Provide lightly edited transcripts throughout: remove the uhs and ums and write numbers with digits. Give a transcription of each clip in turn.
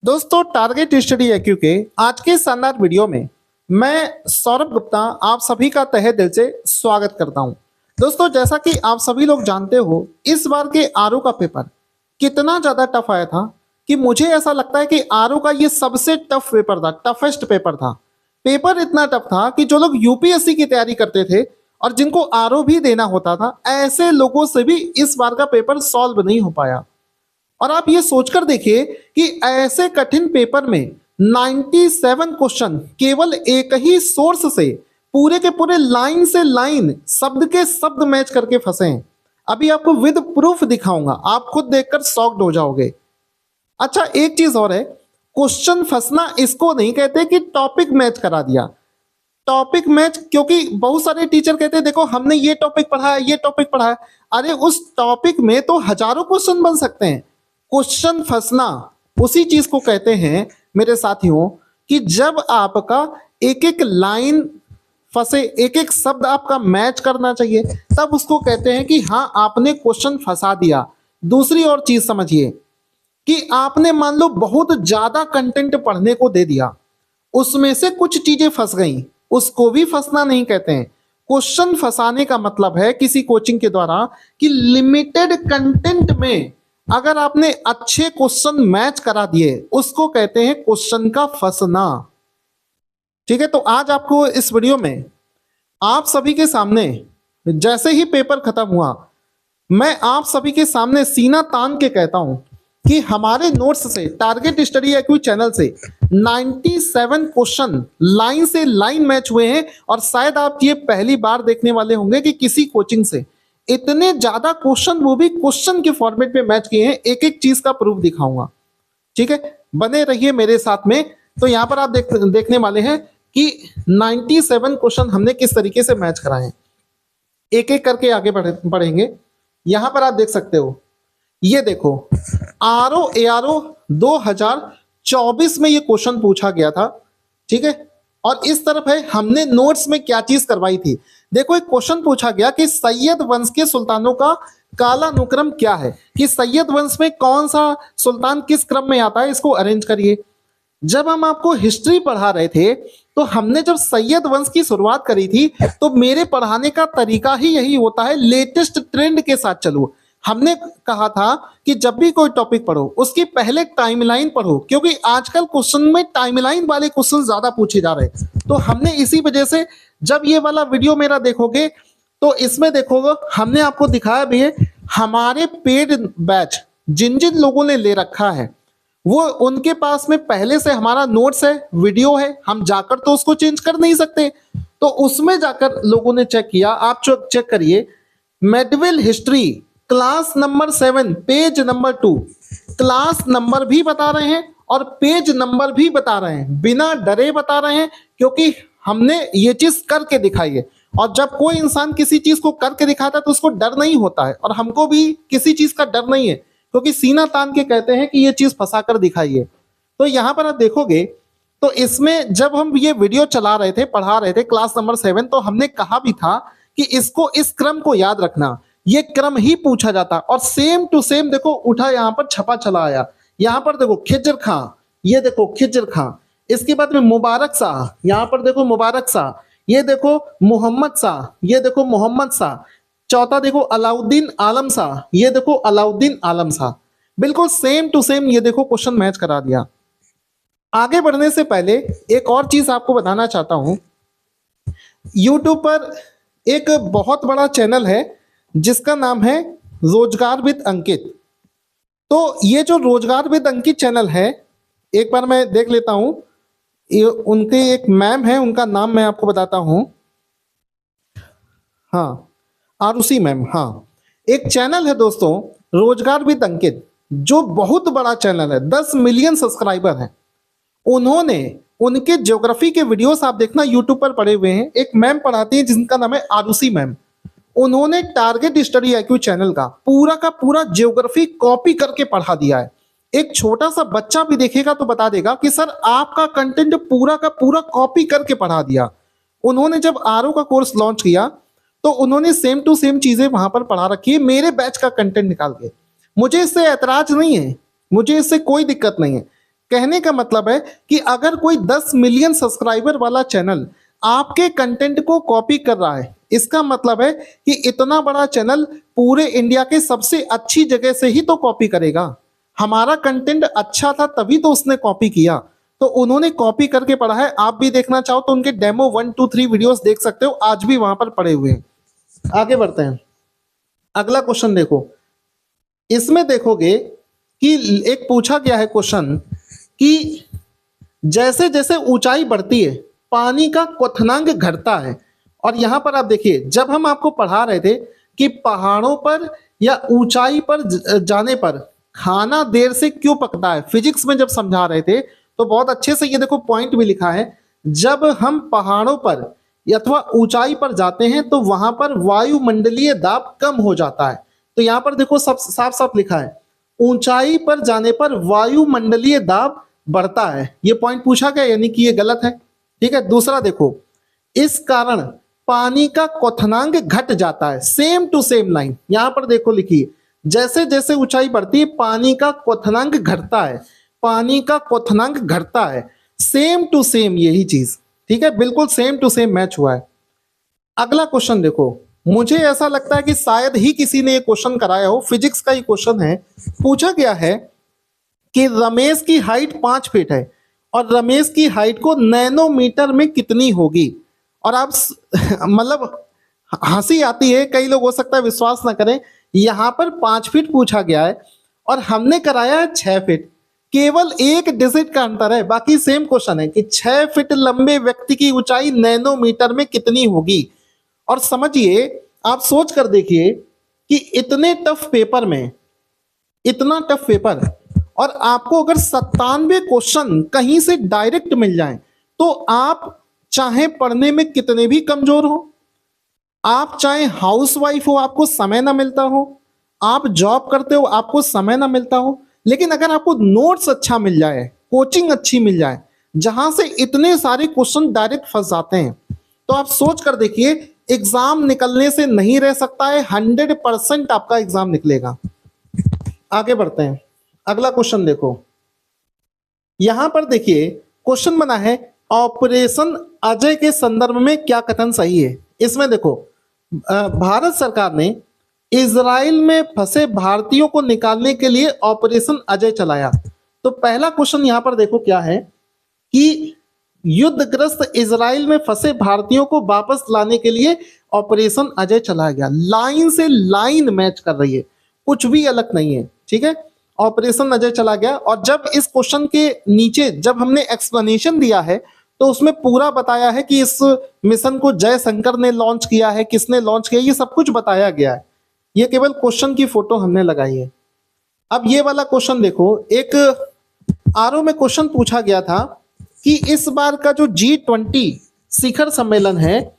दोस्तों target study acute के आज के शानदार वीडियो में मैं सौरभ गुप्ता आप सभी का तहे दिल से स्वागत करता हूं। दोस्तों जैसा कि आप सभी लोग जानते हो इस बार के आरओ का पेपर कितना ज्यादा टफ आया था कि मुझे ऐसा लगता है कि आरओ का ये सबसे टफ पेपर था, टफेस्ट पेपर था। पेपर इतना टफ था कि जो लोग यूपीएससी की तैयारी करते थे और जिनको आरओ भी देना होता था ऐसे लोगों से भी इस बार का पेपर सॉल्व नहीं हो पाया। और आप ये सोचकर देखिए कि ऐसे कठिन पेपर में 97 क्वेश्चन केवल एक ही सोर्स से पूरे के पूरे लाइन से लाइन शब्द के शब्द मैच करके फंसे हैं। अभी आपको विद प्रूफ दिखाऊंगा, आप खुद देखकर शॉक्ड हो जाओगे। अच्छा एक चीज और है, क्वेश्चन फंसना इसको नहीं कहते कि टॉपिक मैच करा दिया। टॉपिक मैच क्योंकि बहुत सारे टीचर कहते हैं देखो हमने ये टॉपिक पढ़ा है, ये टॉपिक पढ़ा है। अरे उस टॉपिक में तो हजारों क्वेश्चन बन सकते हैं। क्वेश्चन फंसना उसी चीज को कहते हैं मेरे साथियों कि जब आपका एक एक लाइन फंसे, एक एक शब्द आपका मैच करना चाहिए, तब उसको कहते हैं कि हाँ आपने क्वेश्चन फंसा दिया। दूसरी और चीज समझिए कि आपने मान लो बहुत ज्यादा कंटेंट पढ़ने को दे दिया, उसमें से कुछ चीजें फंस गई, उसको भी फंसना नहीं कहते हैं। क्वेश्चन फंसाने का मतलब है किसी कोचिंग के द्वारा कि लिमिटेड कंटेंट में अगर आपने अच्छे क्वेश्चन मैच करा दिए उसको कहते हैं क्वेश्चन का फंसना। ठीक है, तो आज आपको इस वीडियो में आप सभी के सामने जैसे ही पेपर खत्म हुआ मैं आप सभी के सामने सीना तान के कहता हूं कि हमारे नोट्स से टारगेट स्टडी एक्यू चैनल से 97 क्वेश्चन लाइन से लाइन मैच हुए हैं। और शायद आप ये पहली बार देखने वाले होंगे कि किसी कोचिंग से इतने ज्यादा क्वेश्चन, वो भी क्वेश्चन के फॉर्मेट में मैच किए हैं। एक एक चीज का प्रूफ दिखाऊंगा, ठीक है, बने रहिए मेरे साथ में। तो यहां पर आप देखने वाले हैं कि 97 क्वेश्चन हमने किस तरीके से मैच कराए हैं। एक एक करके आगे बढ़ेंगे। यहां पर आप देख सकते हो, ये देखो आरओ एआरओ 2024 में ये क्वेश्चन पूछा गया था, ठीक है। और इस तरफ है हमने नोट्स में क्या चीज करवाई थी। देखो एक क्वेश्चन पूछा गया कि सैयद वंश के सुल्तानों का कालानुक्रम क्या है, कि सैयद वंश में कौन सा सुल्तान किस क्रम में आता है, इसको अरेंज करिए। जब हम आपको हिस्ट्री पढ़ा रहे थे तो हमने जब सैयद वंश की शुरुआत करी थी तो मेरे पढ़ाने का तरीका ही यही होता है, लेटेस्ट ट्रेंड के साथ चलो। हमने कहा था कि जब भी कोई टॉपिक पढ़ो उसकी पहले टाइमलाइन पढ़ो, क्योंकि आजकल क्वेश्चन में टाइमलाइन वाले क्वेश्चन ज्यादा पूछे जा रहे हैं। तो हमने इसी वजह से जब ये वाला वीडियो मेरा देखोगे तो इसमें देखोगे हमने आपको दिखाया भी है हमारे पेड बैच जिन जिन लोगों ने ले रखा है वो उनके पास में पहले से हमारा नोट्स है, वीडियो है, हम जाकर तो उसको चेंज कर नहीं सकते। तो उसमें जाकर लोगों ने चेक किया, आप चेक करिए। Medieval history class number 7 page number 2, class number भी बता रहे हैं और पेज नंबर भी बता रहे हैं, बिना डरे बता रहे हैं, क्योंकि हमने ये चीज करके दिखाई है। और जब कोई इंसान किसी चीज को करके दिखाता है तो उसको डर नहीं होता है, और हमको भी किसी चीज का डर नहीं है, क्योंकि सीना तान के कहते हैं कि ये चीज फंसा कर दिखाइए। तो यहां पर आप देखोगे तो इसमें जब हम ये वीडियो चला रहे थे, पढ़ा रहे थे क्लास नंबर 7, तो हमने कहा भी था कि इसको, इस क्रम को याद रखना, ये क्रम ही पूछा जाता। और सेम टू सेम देखो उठा यहां पर छपा चला आया। यहां पर देखो खिजर खां, ये देखो खिजर खां, इसके बाद में मुबारक शाह, यहां पर देखो मुबारक शाह, ये देखो मोहम्मद शाह, ये देखो मोहम्मद शाह, चौथा देखो अलाउद्दीन आलम शाह, ये देखो अलाउद्दीन आलम शाह। बिल्कुल सेम टू सेम ये देखो क्वेश्चन मैच करा दिया। आगे बढ़ने से पहले एक और चीज आपको बताना चाहता हूं। यूट्यूब पर एक बहुत बड़ा चैनल है जिसका नाम है रोजगार विद अंकित। तो ये जो रोजगार विद अंकित चैनल है, एक बार मैं देख लेता हूं, ये उनके एक मैम है, उनका नाम मैं आपको बताता हूं। हाँ, आरुषि मैम, हाँ। एक चैनल है दोस्तों रोजगार विद अंकित, जो बहुत बड़ा चैनल है, 10 मिलियन सब्सक्राइबर हैं। उन्होंने उनके ज्योग्राफी के वीडियोस आप देखना यूट्यूब पर पड़े हुए हैं। एक मैम पढ़ाती हैं जिनका नाम है आरुषि मैम। उन्होंने टारगेट स्टडी एक्यू चैनल का पूरा ज्योग्राफी कॉपी करके पढ़ा दिया है। एक छोटा सा बच्चा भी देखेगा तो बता देगा कि सर आपका कंटेंट पूरा का पूरा कॉपी करके पढ़ा दिया। उन्होंने जब आरओ का कोर्स लॉन्च किया तो उन्होंने सेम टू सेम चीजें वहां पर पढ़ा रखी है, मेरे बैच का कंटेंट निकाल के। मुझे इससे ऐतराज नहीं है, मुझे इससे कोई दिक्कत नहीं है। कहने का मतलब है कि अगर कोई 10 मिलियन सब्सक्राइबर वाला चैनल आपके कंटेंट को कॉपी कर रहा है, इसका मतलब है कि इतना बड़ा चैनल पूरे इंडिया के सबसे अच्छी जगह से ही तो कॉपी करेगा। हमारा कंटेंट अच्छा था तभी तो उसने कॉपी किया, तो उन्होंने कॉपी करके पढ़ा है। आप भी देखना चाहो तो उनके डेमो 1 2 3 वीडियोस देख सकते हो, आज भी वहां पर पड़े हुए हैं। आगे बढ़ते हैं, अगला क्वेश्चन देखो। इसमें देखोगे कि एक पूछा गया है क्वेश्चन कि जैसे जैसे ऊंचाई बढ़ती है पानी का क्वथनांक घटता है। और यहां पर आप देखिए, जब हम आपको पढ़ा रहे थे कि पहाड़ों पर या ऊंचाई पर जाने पर खाना देर से क्यों पकता है, फिजिक्स में जब समझा रहे थे तो बहुत अच्छे से ये देखो पॉइंट भी लिखा है। जब हम पहाड़ों पर अथवा ऊंचाई पर जाते हैं तो वहां पर वायुमंडलीय दाब कम हो जाता है। तो यहां पर देखो सब साफ साफ लिखा है, ऊंचाई पर जाने पर वायुमंडलीय दाब बढ़ता है। ये पॉइंट पूछा गया, यानी कि ये गलत है। ठीक है, दूसरा देखो, इस कारण पानी का क्वथनांक घट जाता है। सेम टू सेम लाइन यहां पर देखो लिखी है, जैसे जैसे ऊंचाई बढ़ती है पानी का क्वथनांक घटता है, पानी का क्वथनांक घटता है। सेम टू सेम यही चीज, ठीक है, बिल्कुल सेम टू सेम मैच हुआ है। अगला क्वेश्चन देखो, मुझे ऐसा लगता है कि शायद ही किसी ने ये क्वेश्चन कराया हो, फिजिक्स का ही क्वेश्चन है। पूछा गया है कि रमेश की हाइट 5 फीट है और रमेश की हाइट को नैनोमीटर में कितनी होगी। और आप मतलब हंसी आती है, कई लोग हो सकता है विश्वास ना करें, यहां पर 5 फीट पूछा गया है और हमने कराया है 6 फीट। केवल एक डिजिट का अंतर है, बाकी सेम क्वेश्चन है कि 6 फीट लंबे व्यक्ति की ऊंचाई नैनोमीटर में कितनी होगी। और समझिए, आप सोच कर देखिए कि इतने टफ पेपर में, इतना टफ पेपर, और आपको अगर 97 क्वेश्चन कहीं से डायरेक्ट मिल जाएं तो आप चाहे पढ़ने में कितने भी कमजोर हो, आप चाहे हाउसवाइफ हो आपको समय ना मिलता हो, आप जॉब करते हो आपको समय ना मिलता हो, लेकिन अगर आपको नोट्स अच्छा मिल जाए, कोचिंग अच्छी मिल जाए जहां से इतने सारे क्वेश्चन डायरेक्ट फंस जाते हैं, तो आप सोच कर देखिए, एग्जाम निकलने से नहीं रह सकता है। 100% आपका एग्जाम निकलेगा। आगे बढ़ते हैं, अगला क्वेश्चन देखो। यहां पर देखिए क्वेश्चन बना है, ऑपरेशन अजय के संदर्भ में क्या कथन सही है। इसमें देखो, भारत सरकार ने इजराइल में फंसे भारतीयों को निकालने के लिए ऑपरेशन अजय चलाया। तो पहला क्वेश्चन यहां पर देखो क्या है कि युद्धग्रस्त इजराइल में फंसे भारतीयों को वापस लाने के लिए ऑपरेशन अजय चलाया गया। लाइन से लाइन मैच कर रही है, कुछ भी अलग नहीं है। ठीक है, ऑपरेशन अजय चला गया। और जब इस क्वेश्चन के नीचे जब हमने एक्सप्लेनेशन दिया है तो उसमें पूरा बताया है कि इस मिशन को जयशंकर ने लॉन्च किया है, किसने लॉन्च किया, ये सब कुछ बताया गया है। ये केवल क्वेश्चन की फोटो हमने लगाई है। अब ये वाला क्वेश्चन देखो, एक आरओ में क्वेश्चन पूछा गया था कि इस बार का जो G20 शिखर सम्मेलन है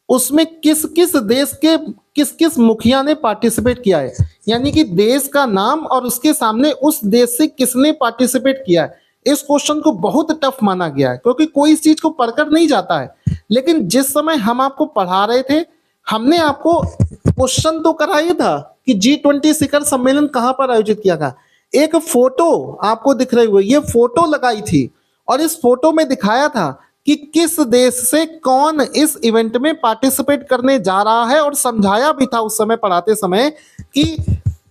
उसमें किस किस देश के किस किस मुखिया ने पार्टिसिपेट किया है, यानी कि देश का नाम और उसके सामने उस देश से किसने पार्टिसिपेट किया है। इस क्वेश्चन को बहुत टफ माना गया है क्योंकि कोई इस चीज को पढ़कर नहीं जाता है, लेकिन जिस समय हम आपको पढ़ा रहे थे हमने आपको क्वेश्चन तो कराया था कि G20 शिखर सम्मेलन कहां पर आयोजित किया था। एक फोटो आपको दिख रही हुई, ये फोटो लगाई थी और इस फोटो में दिखाया था कि किस देश से कौन इस इवेंट में पार्टिसिपेट करने जा रहा है, और समझाया भी था उस समय पढ़ाते समय कि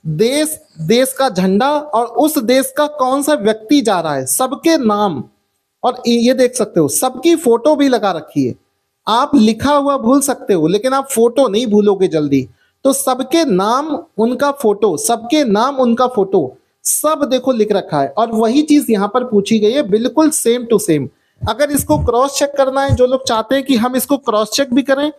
देश का झंडा और उस देश का कौन सा व्यक्ति जा रहा है, सबके नाम। और ये देख सकते हो सबकी फोटो भी लगा रखी है। आप लिखा हुआ भूल सकते हो लेकिन आप फोटो नहीं भूलोगे जल्दी। तो सबके नाम उनका फोटो, सबके नाम उनका फोटो, सब देखो लिख रखा है। और वही चीज यहां पर पूछी गई है, बिल्कुल सेम टू सेम। अगर इसको क्रॉस चेक करना है, जो लोग चाहते हैं कि हम इसको क्रॉस चेक भी करें,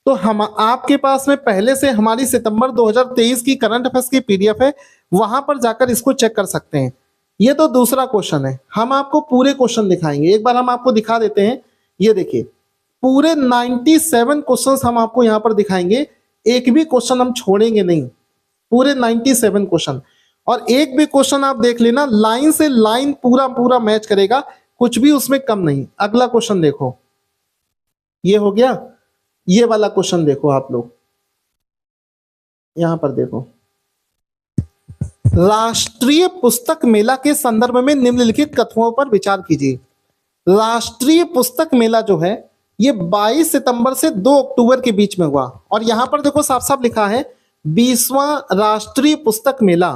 तो हम आपके पास में पहले से हमारी सितंबर 2023 की करंट अफेयर्स की पीडीएफ है, वहां पर जाकर इसको चेक कर सकते हैं। ये तो दूसरा क्वेश्चन है, हम आपको पूरे क्वेश्चन दिखाएंगे। एक बार हम आपको दिखा देते हैं, ये देखिए पूरे 97 क्वेश्चंस हम आपको यहाँ पर दिखाएंगे, एक भी क्वेश्चन हम छोड़ेंगे नहीं, पूरे 97 क्वेश्चन। और एक भी क्वेश्चन आप देख लेना, लाइन से लाइन पूरा पूरा मैच करेगा, कुछ भी उसमें कम नहीं। अगला क्वेश्चन देखो, ये हो गया। ये वाला क्वेश्चन देखो आप लोग, यहां पर देखो, राष्ट्रीय पुस्तक मेला के संदर्भ में निम्नलिखित कथनों पर विचार कीजिए। राष्ट्रीय पुस्तक मेला जो है ये 22 सितंबर से 2 अक्टूबर के बीच में हुआ, और यहां पर देखो साफ साफ लिखा है 20वां राष्ट्रीय पुस्तक मेला,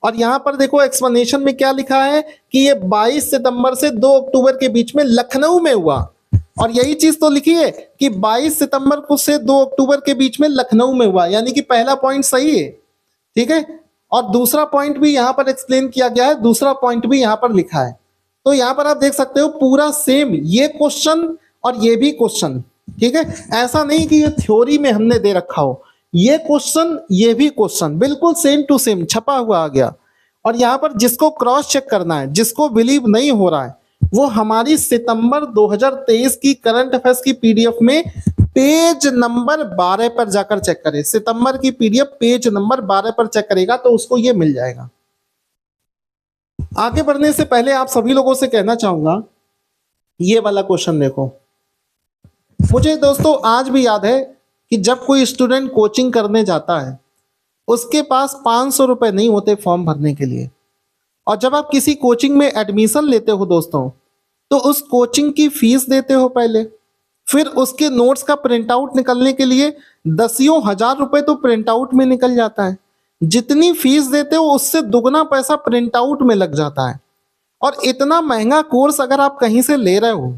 और यहां पर देखो एक्सप्लेनेशन में क्या लिखा है कि ये 22 सितंबर से 2 अक्टूबर के बीच में लखनऊ में हुआ, और यही चीज तो लिखी है कि 22 सितंबर को से 2 अक्टूबर के बीच में लखनऊ में हुआ, यानी कि पहला पॉइंट सही है। ठीक है, और दूसरा पॉइंट भी यहां पर एक्सप्लेन किया गया है, दूसरा पॉइंट भी यहां पर लिखा है। तो यहां पर आप देख सकते हो पूरा सेम ये क्वेश्चन और ये भी क्वेश्चन। ठीक है, ऐसा नहीं कि ये थ्योरी में हमने दे रखा हो, ये क्वेश्चन ये भी क्वेश्चन बिल्कुल सेम टू सेम छपा हुआ आ गया। और यहां पर जिसको क्रॉस चेक करना है, जिसको बिलीव नहीं हो रहा है, वो हमारी सितंबर 2023 की करंट अफेयर्स की पीडीएफ में पेज नंबर 12 पर जाकर चेक करें। सितंबर की पीडीएफ पेज नंबर 12 पर चेक करेगा तो उसको ये मिल जाएगा। आगे बढ़ने से पहले आप सभी लोगों से कहना चाहूंगा, ये वाला क्वेश्चन देखो। मुझे दोस्तों आज भी याद है कि जब कोई स्टूडेंट कोचिंग करने जाता है उसके पास 500 रुपए नहीं होते फॉर्म भरने के लिए, और जब आप किसी कोचिंग में एडमिशन लेते हो दोस्तों तो उस कोचिंग की फीस देते हो पहले, फिर उसके नोट्स का प्रिंट आउट निकलने के लिए दसियों हजार रुपए तो प्रिंट आउट में निकल जाता है। जितनी फीस देते हो उससे दुगना पैसा प्रिंट आउट में लग जाता है, और इतना महंगा कोर्स अगर आप कहीं से ले रहे हो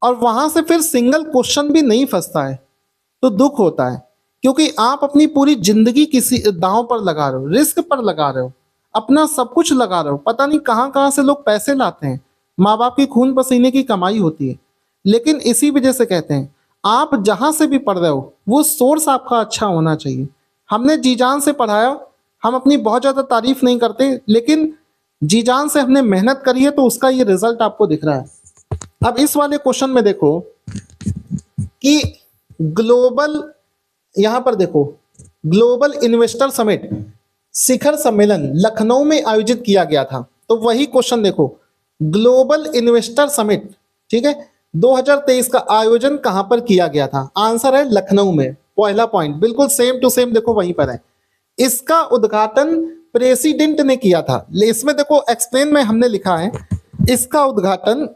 और वहां से फिर सिंगल क्वेश्चन भी नहीं फंसता है तो दुख होता है, क्योंकि आप अपनी पूरी जिंदगी किसी दांव पर लगा रहे हो, रिस्क पर लगा रहे हो, अपना सब कुछ लगा रहे हो। पता नहीं कहां कहां से लोग पैसे लाते हैं, माँ बाप की खून पसीने की कमाई होती है, लेकिन इसी वजह से कहते हैं आप जहां से भी पढ़ रहे हो वो सोर्स आपका अच्छा होना चाहिए। हमने जी जान से पढ़ाया, हम अपनी बहुत ज्यादा तारीफ नहीं करते, लेकिन जी जान से हमने मेहनत करी है तो उसका ये रिजल्ट आपको दिख रहा है। अब इस वाले क्वेश्चन में देखो कि ग्लोबल, यहां पर देखो ग्लोबल इन्वेस्टर समिट शिखर सम्मेलन लखनऊ में आयोजित किया गया था, तो वही क्वेश्चन देखो ग्लोबल इन्वेस्टर समिट, ठीक है, 2023 का आयोजन कहां पर किया गया था? आंसर है लखनऊ में। पहला पॉइंट बिल्कुल सेम टू सेम देखो वहीं पर है। इसका उद्घाटन प्रेसिडेंट ने किया था, इसमें देखो एक्सप्लेन में हमने लिखा है इसका उद्घाटन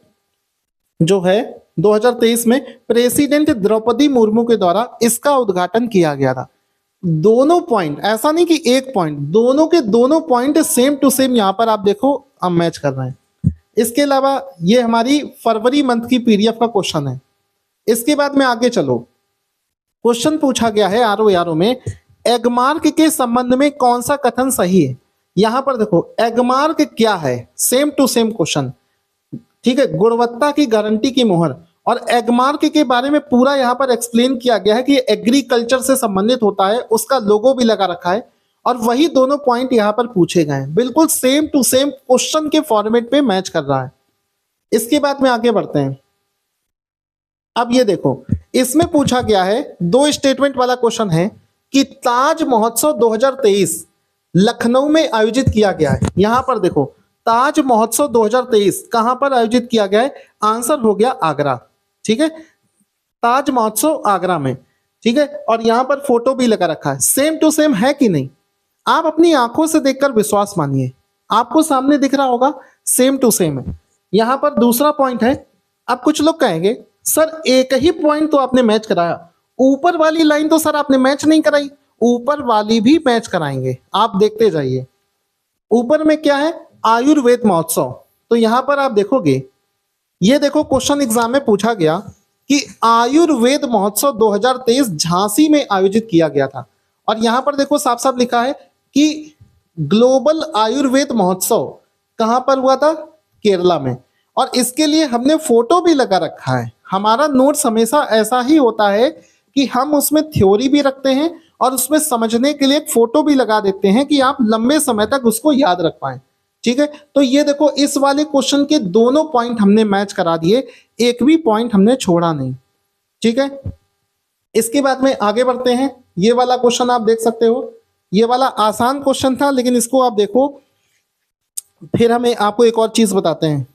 जो है 2023 में प्रेसिडेंट द्रौपदी मुर्मू के द्वारा इसका उद्घाटन किया गया था। दोनों पॉइंट, ऐसा नहीं कि एक पॉइंट, दोनों के दोनों पॉइंट सेम टू सेम यहां पर आप देखो हम मैच कर रहे हैं। इसके अलावा ये हमारी फरवरी मंथ की पीडीएफ का क्वेश्चन है। इसके बाद में आगे चलो, क्वेश्चन पूछा गया है आरओ में एगमार्क के संबंध में कौन सा कथन सही है? यहां पर देखो एगमार्क क्या है, सेम टू सेम क्वेश्चन, ठीक है, गुणवत्ता की गारंटी की मोहर, और एगमार्क के बारे में पूरा यहाँ पर एक्सप्लेन किया गया है कि एग्रीकल्चर से संबंधित होता है, उसका लोगो भी लगा रखा है, और वही दोनों पॉइंट यहाँ पर पूछे गए हैं, बिल्कुल सेम टू सेम क्वेश्चन के फॉर्मेट पे मैच कर रहा है। इसके बाद में आगे बढ़ते हैं। अब ये देखो इसमें पूछा गया है, दो स्टेटमेंट वाला क्वेश्चन है कि ताज महोत्सव 2023 लखनऊ में आयोजित किया गया है। यहां पर देखो ताज महोत्सव 2023 कहां पर आयोजित किया गया है? आंसर हो गया आगरा, ठीक है, ताज महोत्सव आगरा में, ठीक है, और यहां पर फोटो भी लगा रखा है। सेम टू सेम है कि नहीं? आप अपनी आंखों से देखकर विश्वास मानिए, आपको सामने दिख रहा होगा सेम टू सेम है। यहां पर दूसरा पॉइंट है, अब कुछ लोग कहेंगे सर एक ही पॉइंट तो आपने मैच कराया, ऊपर वाली लाइन तो सर आपने मैच नहीं कराई। ऊपर वाली भी मैच कराएंगे, आप देखते जाइए। ऊपर में क्या है? आयुर्वेद महोत्सव। तो यहां पर आप देखोगे, ये देखो क्वेश्चन एग्जाम में पूछा गया कि आयुर्वेद महोत्सव 2023 झांसी में आयोजित किया गया था, और यहां पर देखो साफ साफ लिखा है कि ग्लोबल आयुर्वेद महोत्सव कहां पर हुआ था? केरला में, और इसके लिए हमने फोटो भी लगा रखा है। हमारा नोट्स हमेशा ऐसा ही होता है कि हम उसमें थ्योरी भी रखते हैं और उसमें समझने के लिए एक फोटो भी लगा देते हैं कि आप लंबे समय तक उसको याद रख पाए, ठीक है। तो ये देखो इस वाले क्वेश्चन के दोनों पॉइंट हमने मैच करा दिए, एक भी पॉइंट हमने छोड़ा नहीं, ठीक है। इसके बाद में आगे बढ़ते हैं। ये वाला क्वेश्चन आप देख सकते हो, ये वाला आसान क्वेश्चन था, लेकिन इसको आप देखो, फिर हमें आपको एक और चीज बताते हैं।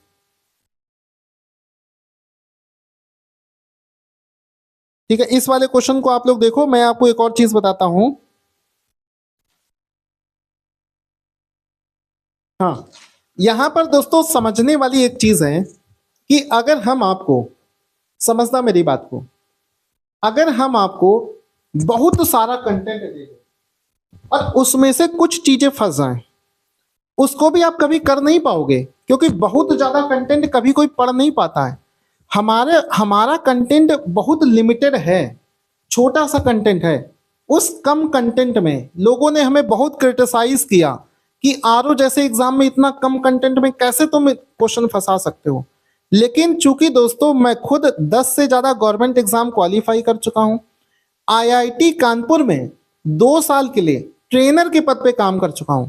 ठीक है, इस वाले क्वेश्चन को आप लोग देखो, मैं आपको एक और चीज बताता हूं। हाँ, यहाँ पर दोस्तों समझने वाली एक चीज है कि अगर हम आपको, समझना मेरी बात को, अगर हम आपको बहुत सारा कंटेंट दे दें और उसमें से कुछ चीजें फंस जाएं, उसको भी आप कभी कर नहीं पाओगे, क्योंकि बहुत ज्यादा कंटेंट कभी कोई पढ़ नहीं पाता है। हमारा कंटेंट बहुत लिमिटेड है, छोटा सा कंटेंट है। उस कम कंटेंट में लोगों ने हमें बहुत क्रिटिसाइज किया कि आरओ जैसे एग्जाम में इतना कम कंटेंट में कैसे तुम क्वेश्चन फंसा सकते हो। लेकिन चूंकि दोस्तों मैं खुद 10 से ज्यादा गवर्नमेंट एग्जाम क्वालिफाई कर चुका हूं, आईआईटी कानपुर में 2 साल के लिए ट्रेनर के पद पे काम कर चुका हूं,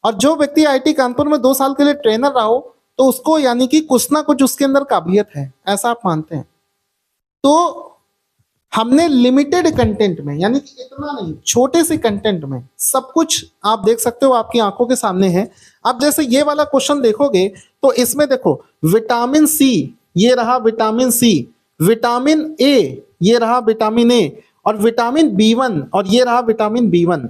और जो व्यक्ति आईआईटी कानपुर में 2 साल के लिए ट्रेनर रहा हो तो उसको यानी कि कुछ ना कुछ उसके अंदर काबिलियत है, ऐसा आप मानते हैं। तो हमने लिमिटेड कंटेंट में, यानी कि इतना नहीं, छोटे से कंटेंट में सब कुछ आप देख सकते हो, आपकी आंखों के सामने है। अब जैसे ये वाला क्वेश्चन देखोगे तो इसमें देखो विटामिन सी, ये रहा विटामिन सी, विटामिन ए, ये रहा विटामिन ए, और विटामिन बी1, और ये रहा विटामिन बी1।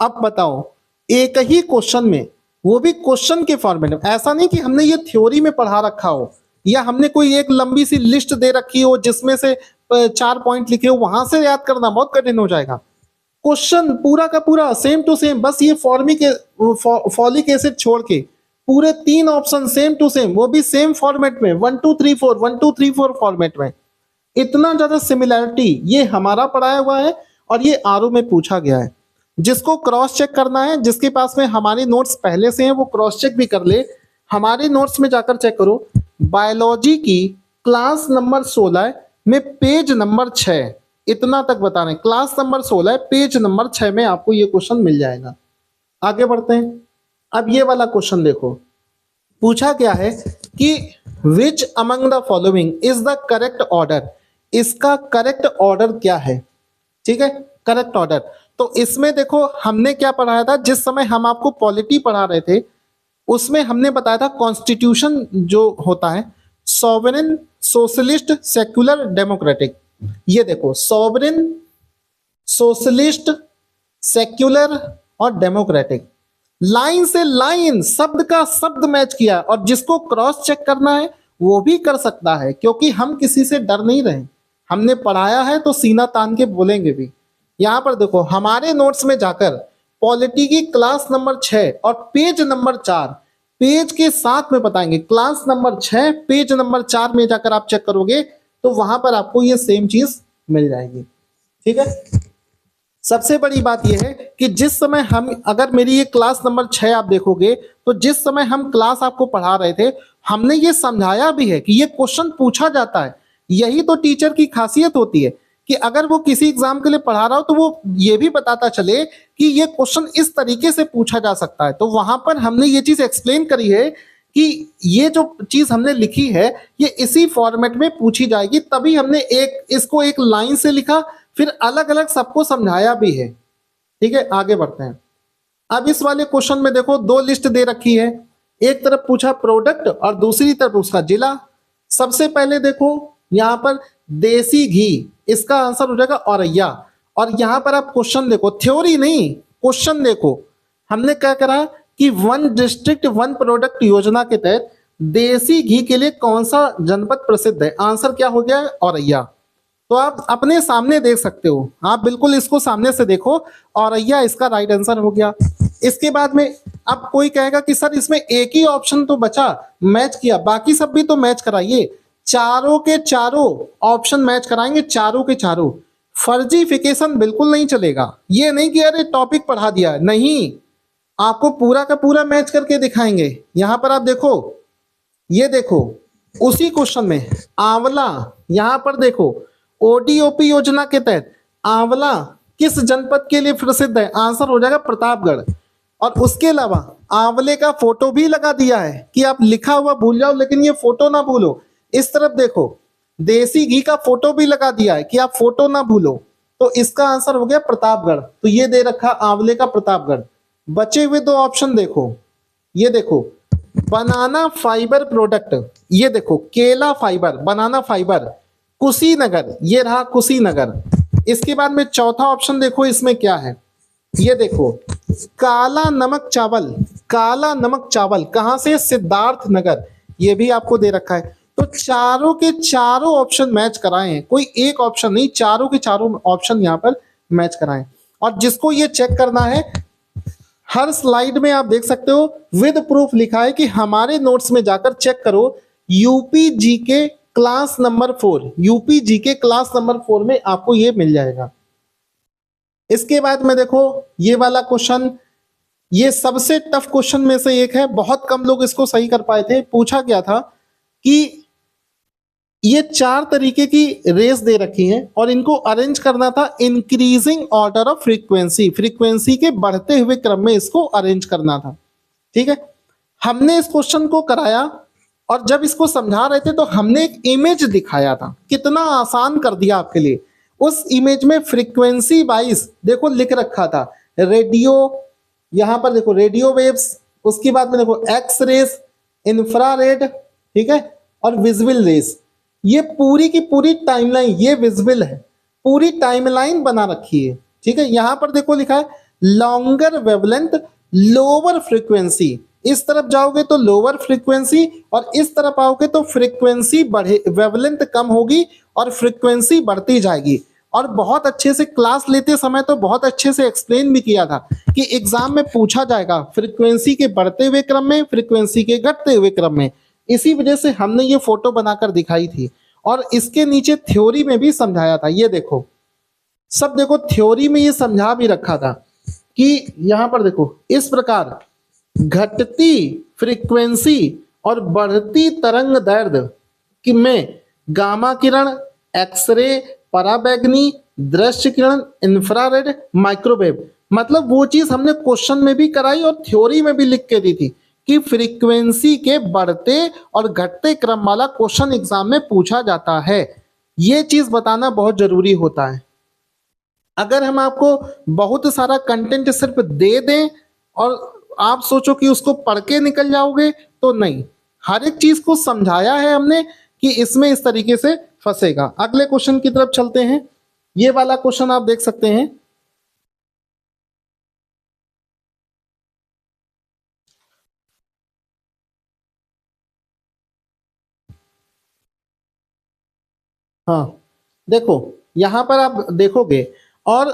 अब बताओ, एक ही क्वेश्चन में, वो भी क्वेश्चन के फॉर्मेट में, ऐसा नहीं कि हमने ये थ्योरी में पढ़ा रखा हो या हमने कोई एक लंबी सी लिस्ट दे रखी हो जिसमें से 4 पॉइंट लिखे हो, वहां से याद करना बहुत कठिन हो जाएगा। क्वेश्चन पूरा का पूरा सेम टू सेम, बस ये फॉलिक एसिड छोड़ के पूरे 3 ऑप्शन सेम टू सेम, वो भी सेम फॉर्मेट में, 1 2 3 4 1 2 3 4 फॉर्मेट में। इतना ज्यादा सिमिलैरिटी ये हमारा पढ़ाया हुआ है और ये आरओ में पूछा गया है। जिसको क्रॉस चेक करना है, जिसके पास में हमारे नोट्स पहले से हैं, वो क्रॉस चेक भी कर ले। हमारे नोट्स में जाकर चेक करो, बायोलॉजी की क्लास नंबर 16 में पेज नंबर 6, इतना तक बता रहे हैं, क्लास नंबर 16 पेज नंबर 6 में आपको ये क्वेश्चन मिल जाएगा। आगे बढ़ते हैं। अब ये वाला क्वेश्चन देखो, पूछा क्या है कि which among the following is the correct order, इसका करेक्ट ऑर्डर क्या है। ठीक है, करेक्ट ऑर्डर। तो इसमें देखो हमने क्या पढ़ाया था, जिस समय हम आपको पॉलिटी पढ़ा रहे थे उसमें हमने बताया था कॉन्स्टिट्यूशन जो होता है, सॉवरेन, सोशलिस्ट, सेक्युलर, डेमोक्रेटिक। ये देखो, सॉवरेन, सोशलिस्ट, सेक्युलर और डेमोक्रेटिक, लाइन से लाइन, शब्द का शब्द मैच किया, और जिसको क्रॉस चेक करना है वो भी कर सकता है, क्योंकि हम किसी से डर नहीं रहे, हमने पढ़ाया है तो सीना तान के बोलेंगे भी। यहां पर देखो हमारे नोट्स में जाकर पॉलिटी की क्लास नंबर 6 और पेज नंबर 4, पेज के साथ में बताएंगे, क्लास नंबर 6 पेज नंबर 4 में जाकर आप चेक करोगे तो वहां पर आपको ये सेम चीज मिल जाएगी। ठीक है, सबसे बड़ी बात यह है कि जिस समय हम, अगर मेरी ये क्लास नंबर 6 आप देखोगे तो जिस समय हम क्लास आपको पढ़ा रहे थे हमने ये समझाया भी है कि ये क्वेश्चन पूछा जाता है। यही तो टीचर की खासियत होती है कि अगर वो किसी एग्जाम के लिए पढ़ा रहा हो तो वो ये भी बताता चले कि ये क्वेश्चन इस तरीके से पूछा जा सकता है। तो वहां पर हमने ये चीज एक्सप्लेन करी है कि ये जो चीज हमने लिखी है ये इसी फॉर्मेट में पूछी जाएगी, तभी हमने इसको एक लाइन से लिखा, फिर अलग अलग सबको समझाया भी है। ठीक है, आगे बढ़ते हैं। अब इस वाले क्वेश्चन में देखो 2 लिस्ट दे रखी है, एक तरफ पूछा प्रोडक्ट और दूसरी तरफ उसका जिला। सबसे पहले देखो यहाँ पर देसी घी, इसका आंसर हो जाएगा औरैया। और यहाँ पर आप क्वेश्चन देखो, थ्योरी नहीं क्वेश्चन देखो, हमने क्या करा कि 1 डिस्ट्रिक्ट 1 प्रोडक्ट योजना के तहत देसी घी के लिए कौन सा जनपद प्रसिद्ध है, आंसर क्या हो गया है, औरैया। तो आप अपने सामने देख सकते हो, आप बिल्कुल इसको सामने से देखो, औरैया इसका राइट आंसर हो गया। इसके बाद में अब कोई कहेगा कि सर इसमें एक ही ऑप्शन तो बचा मैच किया, बाकी सब भी तो मैच कराइए। चारों के चारों ऑप्शन मैच कराएंगे, चारों के चारों। फर्जीफिकेशन बिल्कुल नहीं चलेगा, ये नहीं कि अरे टॉपिक पढ़ा दिया, नहीं, आपको पूरा का पूरा मैच करके दिखाएंगे। यहां पर आप देखो, ये देखो उसी क्वेश्चन में आंवला, यहां पर देखो ओडीओपी योजना के तहत आंवला किस जनपद के लिए प्रसिद्ध है, आंसर हो जाएगा प्रतापगढ़। और उसके अलावा आंवले का फोटो भी लगा दिया है कि आप लिखा हुआ भूल जाओ लेकिन ये फोटो ना भूलो। इस तरफ देखो देसी घी का फोटो भी लगा दिया है कि आप फोटो ना भूलो, तो इसका आंसर हो गया प्रतापगढ़। तो ये दे रखा आंवले का प्रतापगढ़। बचे हुए 2 ऑप्शन देखो, ये देखो बनाना फाइबर प्रोडक्ट, ये देखो केला फाइबर, बनाना फाइबर, कुशीनगर, ये रहा कुशीनगर। इसके बाद में चौथा ऑप्शन देखो इसमें क्या है, ये देखो, काला नमक चावल, काला नमक चावल कहां से? सिद्धार्थ नगर। ये भी आपको दे रखा है। तो चारों के चारों ऑप्शन मैच कराए हैं, कोई एक ऑप्शन नहीं, चारों के चारों ऑप्शन यहां पर मैच कराए। और जिसको ये चेक करना है, हर स्लाइड में आप देख सकते हो विद प्रूफ लिखा है कि हमारे नोट्स में जाकर चेक करो, UP GK class number 4, UP GK class number 4 में आपको ये मिल जाएगा। इसके बाद में देखो ये वाला क्वेश्चन, ये सबसे टफ क्वेश्चन में से एक है, बहुत कम लोग इसको सही कर पाए थे। पूछा गया था कि ये 4 तरीके की रेस दे रखी हैं और इनको अरेंज करना था increasing order of frequency, frequency के बढ़ते हुए क्रम में इसको अरेंज करना था। ठीक है, हमने इस क्वेश्चन को कराया और जब इसको समझा रहे थे तो हमने एक इमेज दिखाया था, कितना आसान कर दिया आपके लिए। उस इमेज में फ्रीक्वेंसी वाइज देखो लिख रखा था, रेडियो, यहां पर देखो रेडियो वेव्स, उसके बाद में देखो एक्स रेस, इंफ्रारेड, ठीक है, और विजिबल रेस। ये पूरी की पूरी टाइमलाइन, ये विजिबल है, पूरी टाइमलाइन बना रखी है। ठीक है, यहां पर देखो लिखा है लॉन्गर वेवलेंथ लोअर फ्रीक्वेंसी, इस तरफ जाओगे तो लोअर फ्रीक्वेंसी और इस तरफ आओगे तो फ्रीक्वेंसी बढ़े, वेवलेंथ कम होगी और फ्रीक्वेंसी बढ़ती जाएगी। और बहुत अच्छे से क्लास लेते समय तो बहुत अच्छे से एक्सप्लेन भी किया था कि एग्जाम में पूछा जाएगा फ्रीक्वेंसी के बढ़ते हुए क्रम में, फ्रीक्वेंसी के घटते हुए क्रम में। इसी वजह से हमने ये फोटो बनाकर दिखाई थी और इसके नीचे थ्योरी में भी समझाया था। ये देखो सब देखो, थ्योरी में ये समझा भी रखा था कि यहां पर देखो इस प्रकार घटती फ्रीक्वेंसी और बढ़ती तरंग दैर्ध्य कि में गामा किरण, एक्सरे, पराबैंगनी, दृश्य किरण, इंफ्रारेड, माइक्रोवेव, मतलब वो चीज हमने क्वेश्चन में भी कराई और थ्योरी में भी लिख के दी थी कि फ्रीक्वेंसी के बढ़ते और घटते क्रम वाला क्वेश्चन एग्जाम में पूछा जाता है। ये चीज बताना बहुत जरूरी होता है। अगर हम आपको बहुत सारा कंटेंट सिर्फ दे दें और आप सोचो कि उसको पढ़ के निकल जाओगे, तो नहीं, हर एक चीज को समझाया है हमने कि इसमें इस तरीके से फंसेगा। अगले क्वेश्चन की तरफ चलते हैं। ये वाला क्वेश्चन आप देख सकते हैं, हाँ देखो यहां पर आप देखोगे और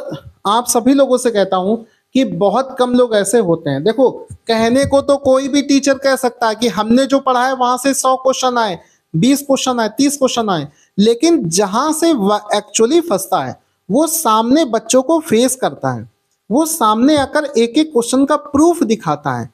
आप सभी लोगों से कहता हूं कि बहुत कम लोग ऐसे होते हैं। देखो कहने को तो कोई भी टीचर कह सकता है कि हमने जो पढ़ा है वहां से 100 क्वेश्चन आए, 20 क्वेश्चन आए, 30 क्वेश्चन आए, लेकिन जहां से एक्चुअली फंसता है वो सामने बच्चों को फेस करता है, वो सामने आकर एक एक क्वेश्चन का प्रूफ दिखाता है।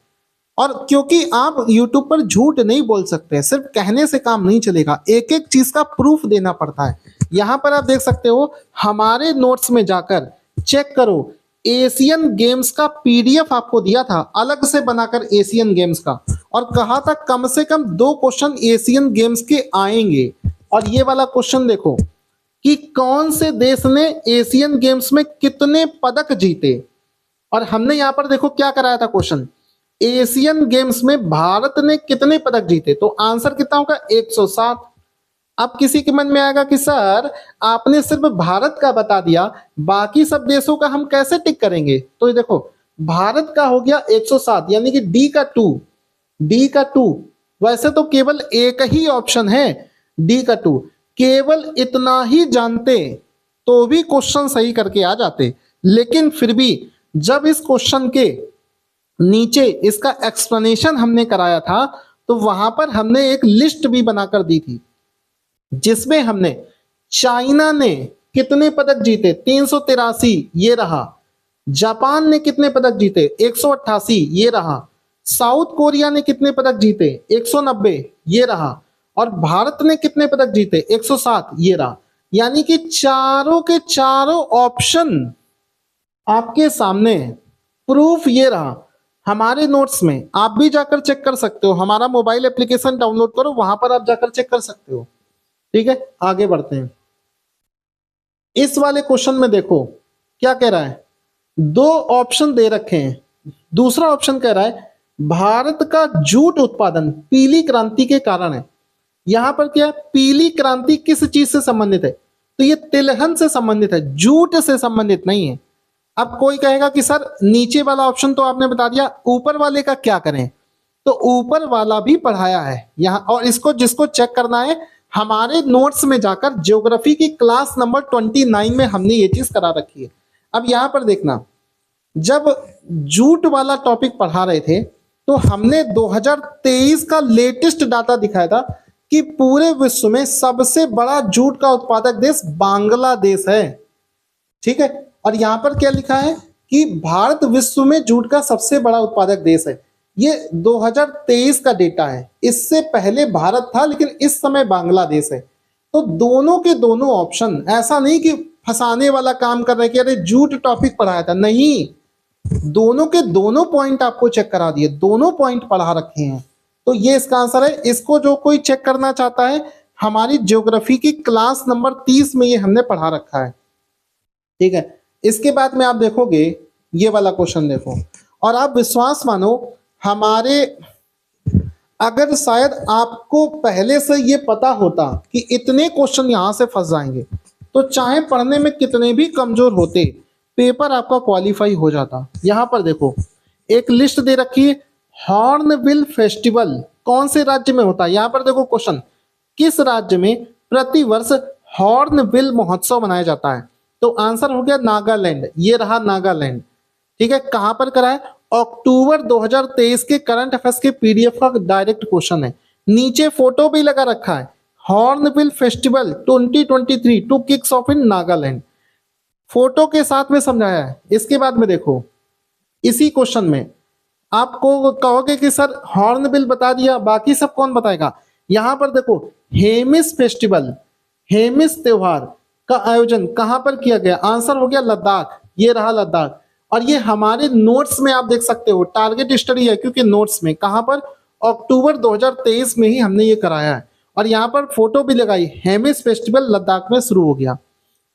और क्योंकि आप YouTube पर झूठ नहीं बोल सकते, सिर्फ कहने से काम नहीं चलेगा, एक एक चीज का प्रूफ देना पड़ता है। यहां पर आप देख सकते हो, हमारे नोट्स में जाकर चेक करो, एशियन गेम्स का पीडीएफ आपको दिया था अलग से बनाकर एशियन गेम्स का, और कहा था कम से कम 2 क्वेश्चन एशियन गेम्स के आएंगे। और ये वाला क्वेश्चन देखो कि कौन से देश ने एशियन गेम्स में कितने पदक जीते, और हमने यहां पर देखो क्या कराया था क्वेश्चन, एशियन गेम्स में भारत ने कितने पदक जीते, तो आंसर कितना होगा 107। अब किसी के मन में आएगा कि सर आपने सिर्फ भारत का बता दिया, बाकी सब देशों का हम कैसे टिक करेंगे, तो ये देखो भारत का हो गया 107, यानी कि डी का 2, डी का 2। वैसे तो केवल एक ही ऑप्शन है डी का 2, केवल इतना ही जानते तो भी क्वेश्चन सही करके आ जाते। लेकिन फिर भी जब इस क्वेश्चन के नीचे इसका एक्सप्लेनेशन हमने कराया था तो वहां पर हमने एक लिस्ट भी बनाकर दी थी जिसमें हमने चाइना ने कितने पदक जीते 383 ये रहा, जापान ने कितने पदक जीते 188 ये रहा, साउथ कोरिया ने कितने पदक जीते 190 ये रहा, और भारत ने कितने पदक जीते 107 ये रहा। यानी कि चारों के चारों ऑप्शन आपके सामने है, प्रूफ ये रहा। हमारे नोट्स में आप भी जाकर चेक कर सकते हो, हमारा मोबाइल एप्लीकेशन डाउनलोड करो, वहां पर आप जाकर चेक कर सकते हो। ठीक है, आगे बढ़ते हैं। इस वाले क्वेश्चन में देखो क्या कह रहा है, 2 ऑप्शन दे रखे हैं। दूसरा ऑप्शन कह रहा है भारत का जूट उत्पादन पीली क्रांति के कारण है। यहां पर क्या है, पीली क्रांति किस चीज से संबंधित है, तो ये तिलहन से संबंधित है, जूट से संबंधित नहीं है। अब कोई कहेगा कि सर नीचे वाला ऑप्शन तो आपने बता दिया, ऊपर वाले का क्या करें? तो ऊपर वाला भी पढ़ाया है यहाँ, और इसको जिसको चेक करना है हमारे नोट्स में जाकर ज्योग्राफी की क्लास नंबर 29 में हमने ये चीज करा रखी है। अब यहाँ पर देखना, जब जूट वाला टॉपिक पढ़ा रहे थे तो हमने 2023 का लेटेस्ट डाटा दिखाया था कि पूरे विश्व में सबसे बड़ा जूट का उत्पादक देश बांग्लादेश है। ठीक है, और यहां पर क्या लिखा है कि भारत विश्व में जूट का सबसे बड़ा उत्पादक देश है। ये 2023 का डेटा है, इससे पहले भारत था लेकिन इस समय बांग्लादेश है। तो दोनों के दोनों ऑप्शन, ऐसा नहीं कि फंसाने वाला काम कर रहे कि अरे जूट टॉपिक पढ़ाया था, नहीं, दोनों के दोनों पॉइंट आपको चेक करा दिए, दोनों पॉइंट पढ़ा रखे हैं। तो ये इसका आंसर है। इसको जो कोई चेक करना चाहता है, हमारी ज्योग्राफी की क्लास नंबर 30 में ये हमने पढ़ा रखा है। ठीक है, इसके बाद में आप देखोगे ये वाला क्वेश्चन देखो, और आप विश्वास मानो हमारे, अगर शायद आपको पहले से ये पता होता कि इतने क्वेश्चन यहां से फंस जाएंगे, तो चाहे पढ़ने में कितने भी कमजोर होते, पेपर आपका क्वालिफाई हो जाता। यहां पर देखो एक लिस्ट दे रखी है, हॉर्नबिल फेस्टिवल कौन से राज्य में होता है। यहां पर देखो क्वेश्चन, किस राज्य में प्रतिवर्ष हॉर्नबिल महोत्सव मनाया जाता है? तो आंसर हो गया नागालैंड, ये रहा नागालैंड। ठीक है, कहां पर करा है? अक्टूबर 2023 के करंट अफेयर्स के पीडीएफ का डायरेक्ट क्वेश्चन है, नीचे फोटो भी लगा रखा है, hornbill festival 2023 to kicks off in Nagaland, photo के साथ में समझाया है। इसके बाद में देखो इसी क्वेश्चन में आपको कहोगे कि सर हॉर्नबिल बता दिया, बाकी सब कौन बताएगा? यहां पर देखो हेमिस फेस्टिवल, हेमिस त्योहार का आयोजन कहां पर किया गया? आंसर हो गया लद्दाख, ये रहा लद्दाख। और ये हमारे नोट्स में आप देख सकते हो, टारगेट स्टडी है क्योंकि नोट्स में कहां पर? अक्टूबर 2023 में ही हमने ये कराया है, और यहाँ पर फोटो भी लगाई, हेमिस फेस्टिवल लद्दाख में शुरू हो गया।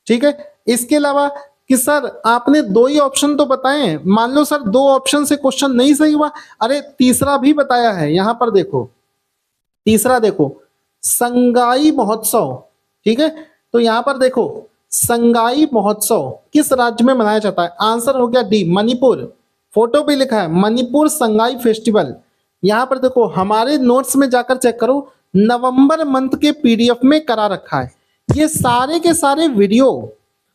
ठीक है, इसके अलावा कि सर आपने दो ही ऑप्शन तो बताए हैं, मान लो सर दो ऑप्शन से क्वेश्चन नहीं सही हुआ, अरे तीसरा भी बताया है। यहां पर देखो तीसरा देखो, संगाई महोत्सव। ठीक है, तो यहां पर देखो संगाई महोत्सव किस राज्य में मनाया जाता है? आंसर हो गया डी, मणिपुर, फोटो भी लिखा है मणिपुर संगाई फेस्टिवल। यहां पर देखो हमारे नोट्स में जाकर चेक करो, नवंबर मंथ के पीडीएफ में करा रखा है। ये सारे के सारे वीडियो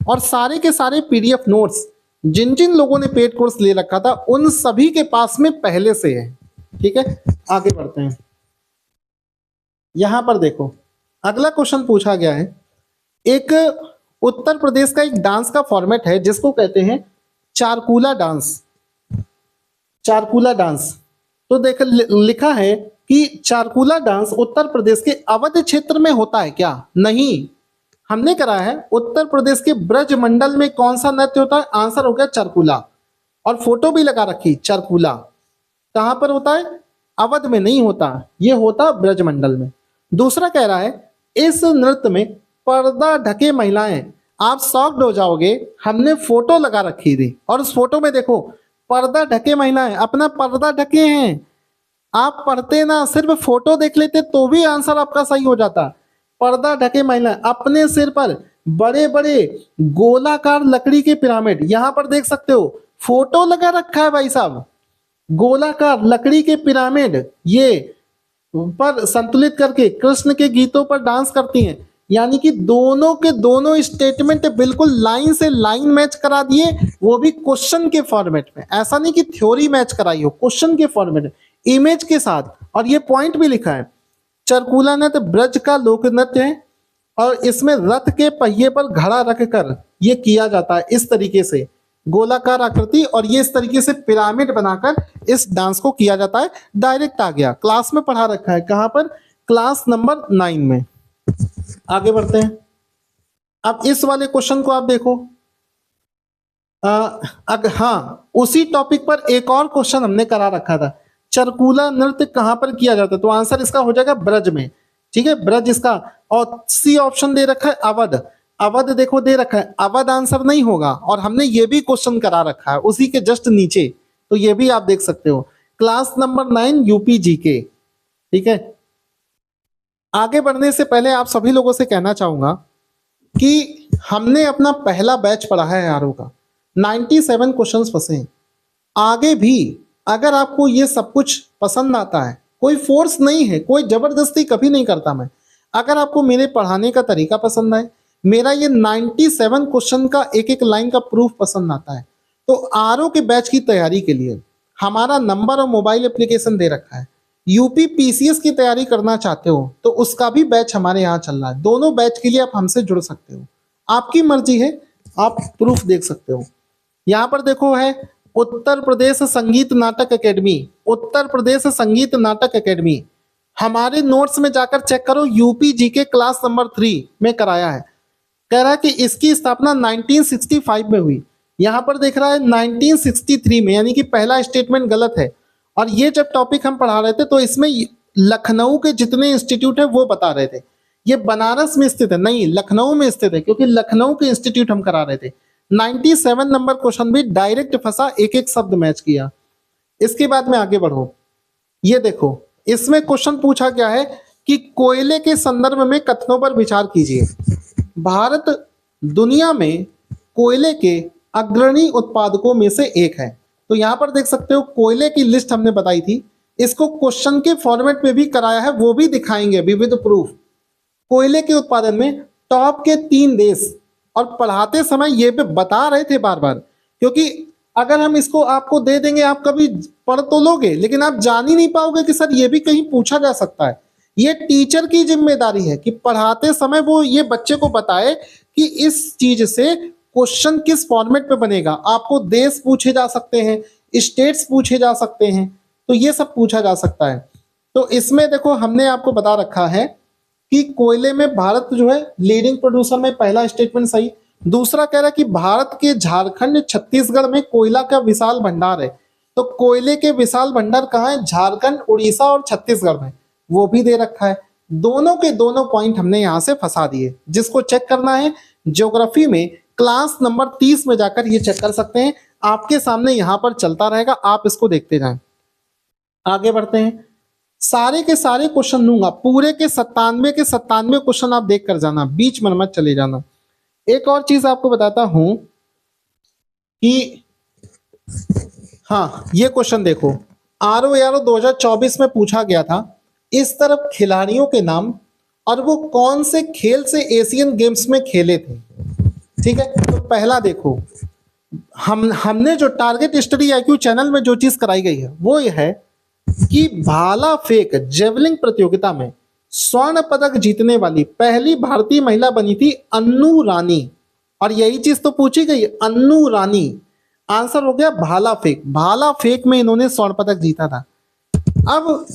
और सारे के सारे पीडीएफ नोट्स जिन जिन लोगों ने पेड कोर्स ले रखा था उन सभी के पास में पहले से है। ठीक है, आगे बढ़ते हैं। यहां पर देखो अगला क्वेश्चन पूछा गया है, एक उत्तर प्रदेश का एक डांस का फॉर्मेट है जिसको कहते हैं चारकूला डांस। चारकूला डांस, तो देख लिखा है कि चारकूला डांस उत्तर प्रदेश के अवध क्षेत्र में होता है क्या? नहीं, हमने करा है उत्तर प्रदेश के ब्रज मंडल में कौन सा नृत्य होता है? आंसर हो गया चारकूला, और फोटो भी लगा रखी। चारकूला कहां पर होता है? अवध में नहीं होता, ये होता ब्रज मंडल में। दूसरा कह रहा है इस नृत्य में पर्दा ढके महिलाएं, आप शॉक्ड हो जाओगे, हमने फोटो लगा रखी थी और उस फोटो में देखो पर्दा ढके महिलाएं अपना पर्दा ढके हैं। आप पढ़ते ना, सिर्फ फोटो देख लेते तो भी आंसर आपका सही हो जाता। पर्दा ढके महिलाएं अपने सिर पर बड़े बड़े गोलाकार लकड़ी के पिरामिड, यहां पर देख सकते हो फोटो लगा रखा है भाई साहब, गोलाकार लकड़ी के पिरामिड ये पर संतुलित करके कृष्ण के गीतों पर डांस करती हैं। यानी कि दोनों के दोनों स्टेटमेंट बिल्कुल लाइन से लाइन मैच करा दिए, वो भी क्वेश्चन के फॉर्मेट में। ऐसा नहीं कि थ्योरी मैच कराई हो, क्वेश्चन के फॉर्मेट में इमेज के साथ। और ये पॉइंट भी लिखा है, चारकूला नृत्य ब्रज का लोक नृत्य है और इसमें रथ के पहिए पर घड़ा रखकर ये किया जाता है, इस तरीके से गोलाकार आकृति, और ये इस तरीके से पिरामिड बनाकर इस डांस को किया जाता है। डायरेक्ट आ गया, क्लास में पढ़ा रखा है, कहां पर? क्लास नंबर 9 में। आगे बढ़ते हैं। अब इस वाले क्वेश्चन को आप देखो, हाँ उसी टॉपिक पर एक और क्वेश्चन हमने करा रखा था, चारकूला नृत्य कहां पर किया जाता है? तो आंसर इसका हो जाएगा ब्रज में। ठीक है, ब्रज इसका, और सी ऑप्शन दे रखा है अवध। अवध देखो दे रखा है, अवध आंसर नहीं होगा, और हमने ये भी क्वेश्चन करा रखा है उसी के जस्ट नीचे, तो ये भी आप देख सकते हो, क्लास नंबर 9 यूपी जीके। ठीक है, आगे बढ़ने से पहले आप सभी लोगों से कहना चाहूंगा कि हमने अपना पहला बैच पढ़ा है आरओ का, 97 क्वेश्चंस फंसे हैं। आगे भी अगर आपको ये सब कुछ पसंद आता है, कोई फोर्स नहीं है, कोई जबरदस्ती कभी नहीं करता मैं, अगर आपको मेरे पढ़ाने का तरीका पसंद आए, मेरा ये 97 क्वेश्चन का एक एक लाइन का प्रूफ पसंद आता है, तो आरओ के बैच की तैयारी के लिए हमारा नंबर और मोबाइल एप्लीकेशन दे रखा है। यूपी पीसीएस की तैयारी करना चाहते हो तो उसका भी बैच हमारे यहाँ चल रहा है। दोनों बैच के लिए आप हमसे जुड़ सकते हो, आपकी मर्जी है, आप प्रूफ देख सकते हो। यहाँ पर देखो है उत्तर प्रदेश संगीत नाटक एकेडमी, उत्तर प्रदेश संगीत नाटक एकेडमी। हमारे नोट्स में जाकर चेक करो, यूपी जीके क्लास नंबर 3 में कराया है। कह रहा है कि इसकी स्थापना 1965 में हुई, यहाँ पर देख रहा है 1963 में, यानी कि पहला स्टेटमेंट गलत है। और ये जब टॉपिक हम पढ़ा रहे थे तो इसमें लखनऊ के जितने इंस्टीट्यूट है वो बता रहे थे। ये बनारस में स्थित है, नहीं लखनऊ में स्थित है, क्योंकि लखनऊ के इंस्टीट्यूट हम करा रहे थे। 97 नंबर क्वेश्चन भी डायरेक्ट फंसा, एक एक शब्द मैच किया। इसके बाद में आगे बढ़ो, ये देखो इसमें क्वेश्चन पूछा गया है कि कोयले के संदर्भ में कथनों पर विचार कीजिए। भारत दुनिया में कोयले के अग्रणी उत्पादकों में से एक है। तो यहां पर देख सकते हो कोयले की लिस्ट हमने बताई थी, इसको क्वेश्चन के फॉर्मेट में भी कराया है, वो भी दिखाएंगे विविध प्रूफ। कोयले के उत्पादन में टॉप के 3 देश, और पढ़ाते समय ये भी बता रहे थे बार बार, क्योंकि अगर हम इसको आपको दे देंगे आप कभी पढ़ तो लोगे, लेकिन आप जान ही नहीं पाओगे कि सर ये भी कहीं पूछा जा सकता है। ये टीचर की जिम्मेदारी है कि पढ़ाते समय वो ये बच्चे को बताए कि इस चीज से क्वेश्चन किस फॉर्मेट पे बनेगा। आपको देश पूछे जा सकते हैं, स्टेट्स पूछे जा सकते हैं, तो ये सब पूछा जा सकता है। तो इसमें देखो हमने आपको बता रखा है कि कोयले में भारत जो है लीडिंग प्रोड्यूसर में, पहला स्टेटमेंट सही। दूसरा कह रहा है कि भारत के झारखंड छत्तीसगढ़ में कोयला का विशाल भंडार है। तो कोयले के विशाल भंडार कहाँ है? झारखंड, उड़ीसा और छत्तीसगढ़ में, वो भी दे रखा है। दोनों के दोनों पॉइंट हमने यहाँ से फंसा दिए। जिसको चेक करना है ज्योग्राफी में क्लास नंबर 30 में जाकर ये चेक कर सकते हैं, आपके सामने यहाँ पर चलता रहेगा, आप इसको देखते जाएं। आगे बढ़ते हैं, सारे के सारे क्वेश्चन लूंगा, पूरे के 97 के 97 क्वेश्चन आप देख कर जाना, बीच में मत चले जाना। एक और चीज आपको बताता हूं कि हाँ ये क्वेश्चन देखो, आरओ यारो 2024 में पूछा गया था, इस तरफ खिलाड़ियों के नाम और वो कौन से खेल से एशियन गेम्स में खेले थे। ठीक है, तो पहला देखो, हमने जो टारगेट स्टडी आईक्यू चैनल में जो चीज कराई गई है वो ये है कि भाला फेंक जेवलिंग प्रतियोगिता में स्वर्ण पदक जीतने वाली पहली भारतीय महिला बनी थी अन्नू रानी, और यही चीज तो पूछी गई, अन्नू रानी। आंसर हो गया भाला फेंक, भाला फेंक में इन्होंने स्वर्ण पदक जीता था। अब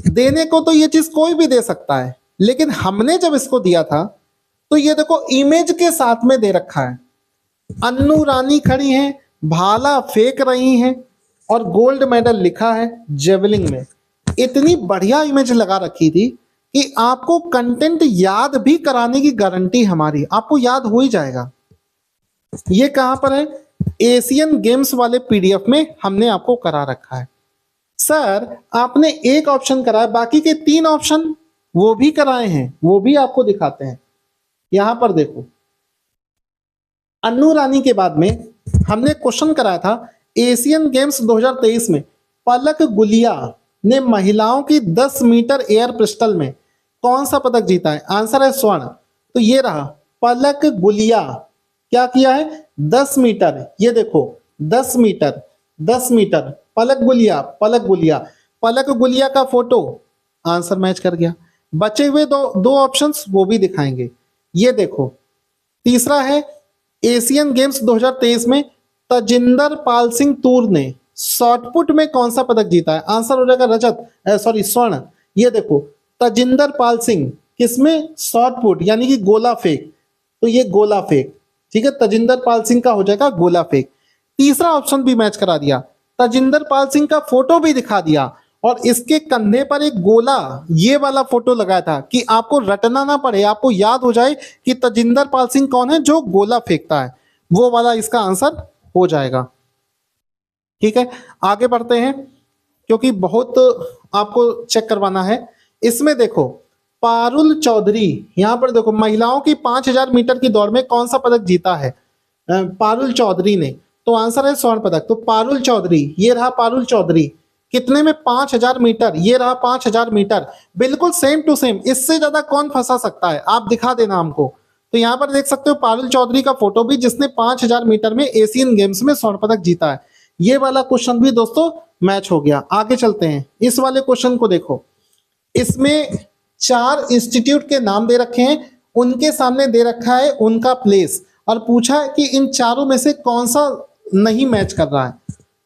देने को तो ये चीज कोई भी दे सकता है, लेकिन हमने जब इसको दिया था तो ये देखो इमेज के साथ में दे रखा है, अन्नू रानी खड़ी हैं, भाला फेंक रही हैं और गोल्ड मेडल लिखा है जेवलिंग में। इतनी बढ़िया इमेज लगा रखी थी कि आपको कंटेंट याद भी कराने की गारंटी हमारी, आपको याद हो ही जाएगा। ये कहां पर है? एशियन गेम्स वाले पीडीएफ में हमने आपको करा रखा है। सर आपने एक ऑप्शन कराया, बाकी के 3 ऑप्शन वो भी कराए हैं, वो भी आपको दिखाते हैं। यहां पर देखो, अन्नू रानी के बाद में हमने क्वेश्चन कराया था एशियन गेम्स 2023 में पलक गुलिया ने महिलाओं की 10 मीटर एयर पिस्टल में कौन सा पदक जीता है? आंसर है स्वर्ण। तो ये रहा पलक गुलिया, क्या किया है? 10 मीटर, ये देखो 10 मीटर, 10 मीटर, पलक गुलिया, पलक गुलिया, पलक गुलिया का फोटो, आंसर मैच कर गया। बचे हुए दो ऑप्शंस वो भी दिखाएंगे। ये देखो तीसरा है एशियन गेम्स 2023 में तजिंदर पाल सिंह तूर ने शॉटपुट में कौन सा पदक जीता है? आंसर हो जाएगा रजत, सॉरी स्वर्ण। ये देखो तजिंदर पाल सिंह किसमें? शॉटपुट यानी कि गोला फेंक, तो ये गोला फेंक, ठीक है, तजिंदर पाल सिंह का हो जाएगा गोला फेंक। तीसरा ऑप्शन भी मैच करा दिया, तजिंदर पाल सिंह का फोटो भी दिखा दिया और इसके कंधे पर एक गोला ये वाला फोटो लगाया था कि आपको रटना ना पड़े, आपको याद हो जाए कि तजिंदर पाल सिंह कौन है जो गोला फेंकता है, वो वाला इसका आंसर हो जाएगा। ठीक है, आगे बढ़ते हैं क्योंकि बहुत आपको चेक करवाना है। इसमें देखो पारुल चौधरी, यहां पर देखो महिलाओं की 5000 मीटर की दौड़ में कौन सा पदक जीता है? पारुल चौधरी ने। तो आंसर है स्वर्ण पदक। तो पारुल चौधरी, ये रहा पारुल चौधरी, कितने में 5000 मीटर, ये रहा 5000 मीटर, बिल्कुल सेम टू सेम, इससे ज्यादा कौन फंसा सकता है, आप दिखा देना हमको। तो यहाँ पर देख सकते हो पारुल चौधरी का फोटो भी, जिसने 5000 मीटर में एशियन गेम्स में स्वर्ण पदक जीता है। ये वाला क्वेश्चन भी दोस्तों मैच हो गया। आगे चलते हैं, इस वाले क्वेश्चन को देखो, इसमें 4 इंस्टीट्यूट के नाम दे रखे हैं, उनके सामने दे रखा है उनका प्लेस, और पूछा है कि इन चारों में से कौन सा नहीं मैच कर रहा है।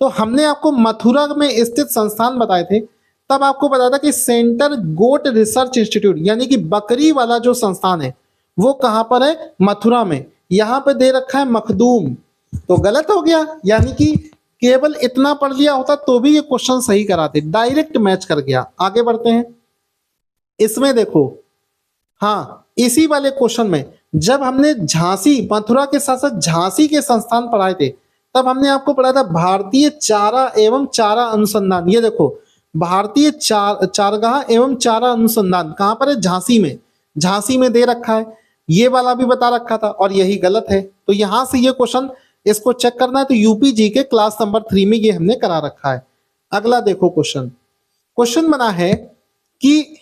तो हमने आपको मथुरा में स्थित संस्थान बताए थे, तब आपको बताया था कि सेंटर गोट रिसर्च इंस्टीट्यूट, यानी कि बकरी वाला जो संस्थान है वो कहां पर है, मथुरा में। यहां पे दे रखा है मखदूम, तो गलत हो गया, यानी कि केवल इतना पढ़ लिया होता तो भी ये क्वेश्चन सही कराते, डायरेक्ट मैच कर गया। आगे बढ़ते हैं, इसमें देखो, हाँ इसी वाले क्वेश्चन में जब हमने झांसी, मथुरा के साथ साथ झांसी के संस्थान पढ़ाए थे, तब हमने आपको पढ़ाया था भारतीय चारा एवं चारा अनुसंधान। ये देखो, भारतीय चारगाह एवं चारा अनुसंधान कहां पर है, झांसी में, झांसी में दे रखा है। ये वाला भी बता रखा था और यही गलत है। तो यहां से ये क्वेश्चन इसको चेक करना है, तो यूपी जी के क्लास नंबर 3 में ये हमने करा रखा है। अगला देखो क्वेश्चन, क्वेश्चन बना है कि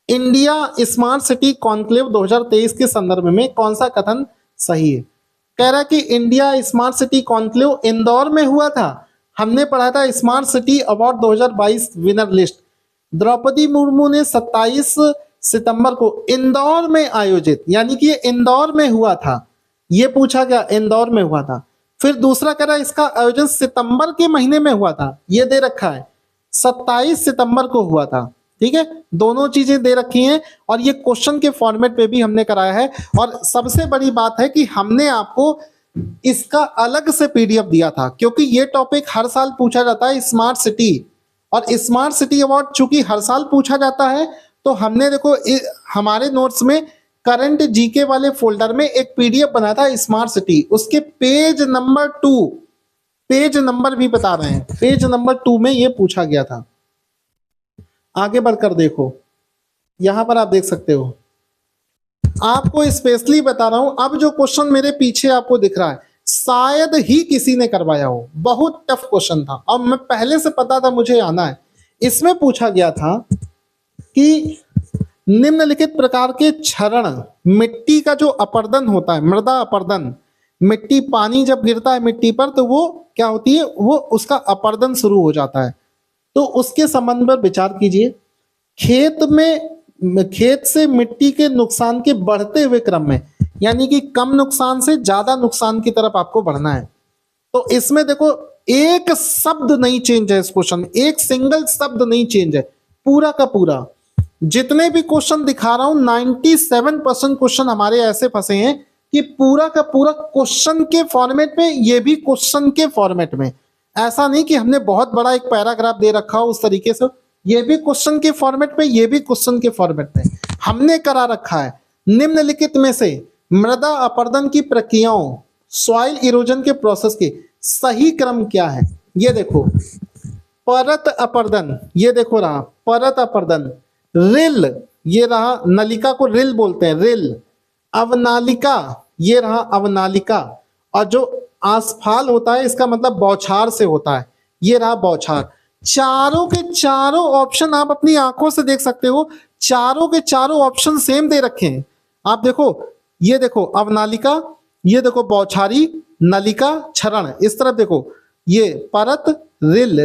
इंडिया स्मार्ट सिटी कॉन्क्लेव 2023 के संदर्भ में कौन सा कथन सही है। कह रहा है कि India smart city conclave Indore में हुआ था। हमने पढ़ा था smart city award 2022 winner list, Draupadi Murmu ने 27 सितंबर को इंदौर में आयोजित, यानी कि ये इंदौर में हुआ था, ये पूछा गया इंदौर में हुआ था। फिर दूसरा कह रहा है इसका आयोजन सितंबर के महीने में हुआ था, ये दे रखा है 27 सितंबर को हुआ था। ठीक है, दोनों चीजें दे रखी हैं और ये क्वेश्चन के फॉर्मेट पे भी हमने कराया है। और सबसे बड़ी बात है कि हमने आपको इसका अलग से पीडीएफ दिया था, क्योंकि ये टॉपिक हर साल पूछा जाता है स्मार्ट सिटी, और स्मार्ट सिटी अवार्ड चूंकि हर साल पूछा जाता है, तो हमने देखो हमारे नोट्स में करंट जीके वाले फोल्डर में एक पीडीएफ बना था स्मार्ट सिटी, उसके पेज नंबर 2, पेज नंबर भी बता रहे हैं, पेज नंबर 2 में ये पूछा गया था। आगे बढ़कर देखो, यहां पर आप देख सकते हो, आपको स्पेशली बता रहा हूं, अब जो क्वेश्चन मेरे पीछे आपको दिख रहा है शायद ही किसी ने करवाया हो, बहुत टफ क्वेश्चन था और मैं पहले से पता था मुझे आना है। इसमें पूछा गया था कि निम्नलिखित प्रकार के क्षरण, मिट्टी का जो अपर्दन होता है, मृदा अपर्दन, मिट्टी, पानी जब गिरता है मिट्टी पर तो वो क्या होती है, वो उसका अपर्दन शुरू हो जाता है, तो उसके संबंध में विचार कीजिए। खेत से मिट्टी के नुकसान के बढ़ते हुए क्रम में, यानी कि कम नुकसान से ज्यादा नुकसान की तरफ आपको बढ़ना है। तो इसमें देखो एक शब्द नहीं चेंज है, इस क्वेश्चन में एक सिंगल शब्द नहीं चेंज है, पूरा का पूरा। जितने भी क्वेश्चन दिखा रहा हूं 97% क्वेश्चन हमारे ऐसे फंसे हैं कि पूरा का पूरा क्वेश्चन के फॉर्मेट में, ये भी क्वेश्चन के फॉर्मेट में, ऐसा नहीं कि हमने बहुत बड़ा एक पैराग्राफ दे रखा हो उस तरीके से, ये भी क्वेश्चन के फॉर्मेट में, ये भी क्वेश्चन के फॉर्मेट में हमने करा रखा है। निम्नलिखित में से मृदा अपरदन की प्रक्रियाओं, सॉइल इरोजन के प्रोसेस के सही क्रम क्या है। ये देखो, परत अपरदन, ये देखो रहा परत अपरदन, रिल, ये रहा नलिका को रिल बोलते हैं, रिल, अवनालिका, ये रहा अवनालिका, और जो आसफाल होता है इसका मतलब बौछार से होता है, ये रहा बौछार। चारों के चारों ऑप्शन आप अपनी आंखों से देख सकते हो, चारों के चारों ऑप्शन सेम दे रखे हैं। आप देखो, ये देखो अवनालिका, ये देखो बौछारी, नलिका, क्षरण, इस तरफ देखो ये परत, रिल,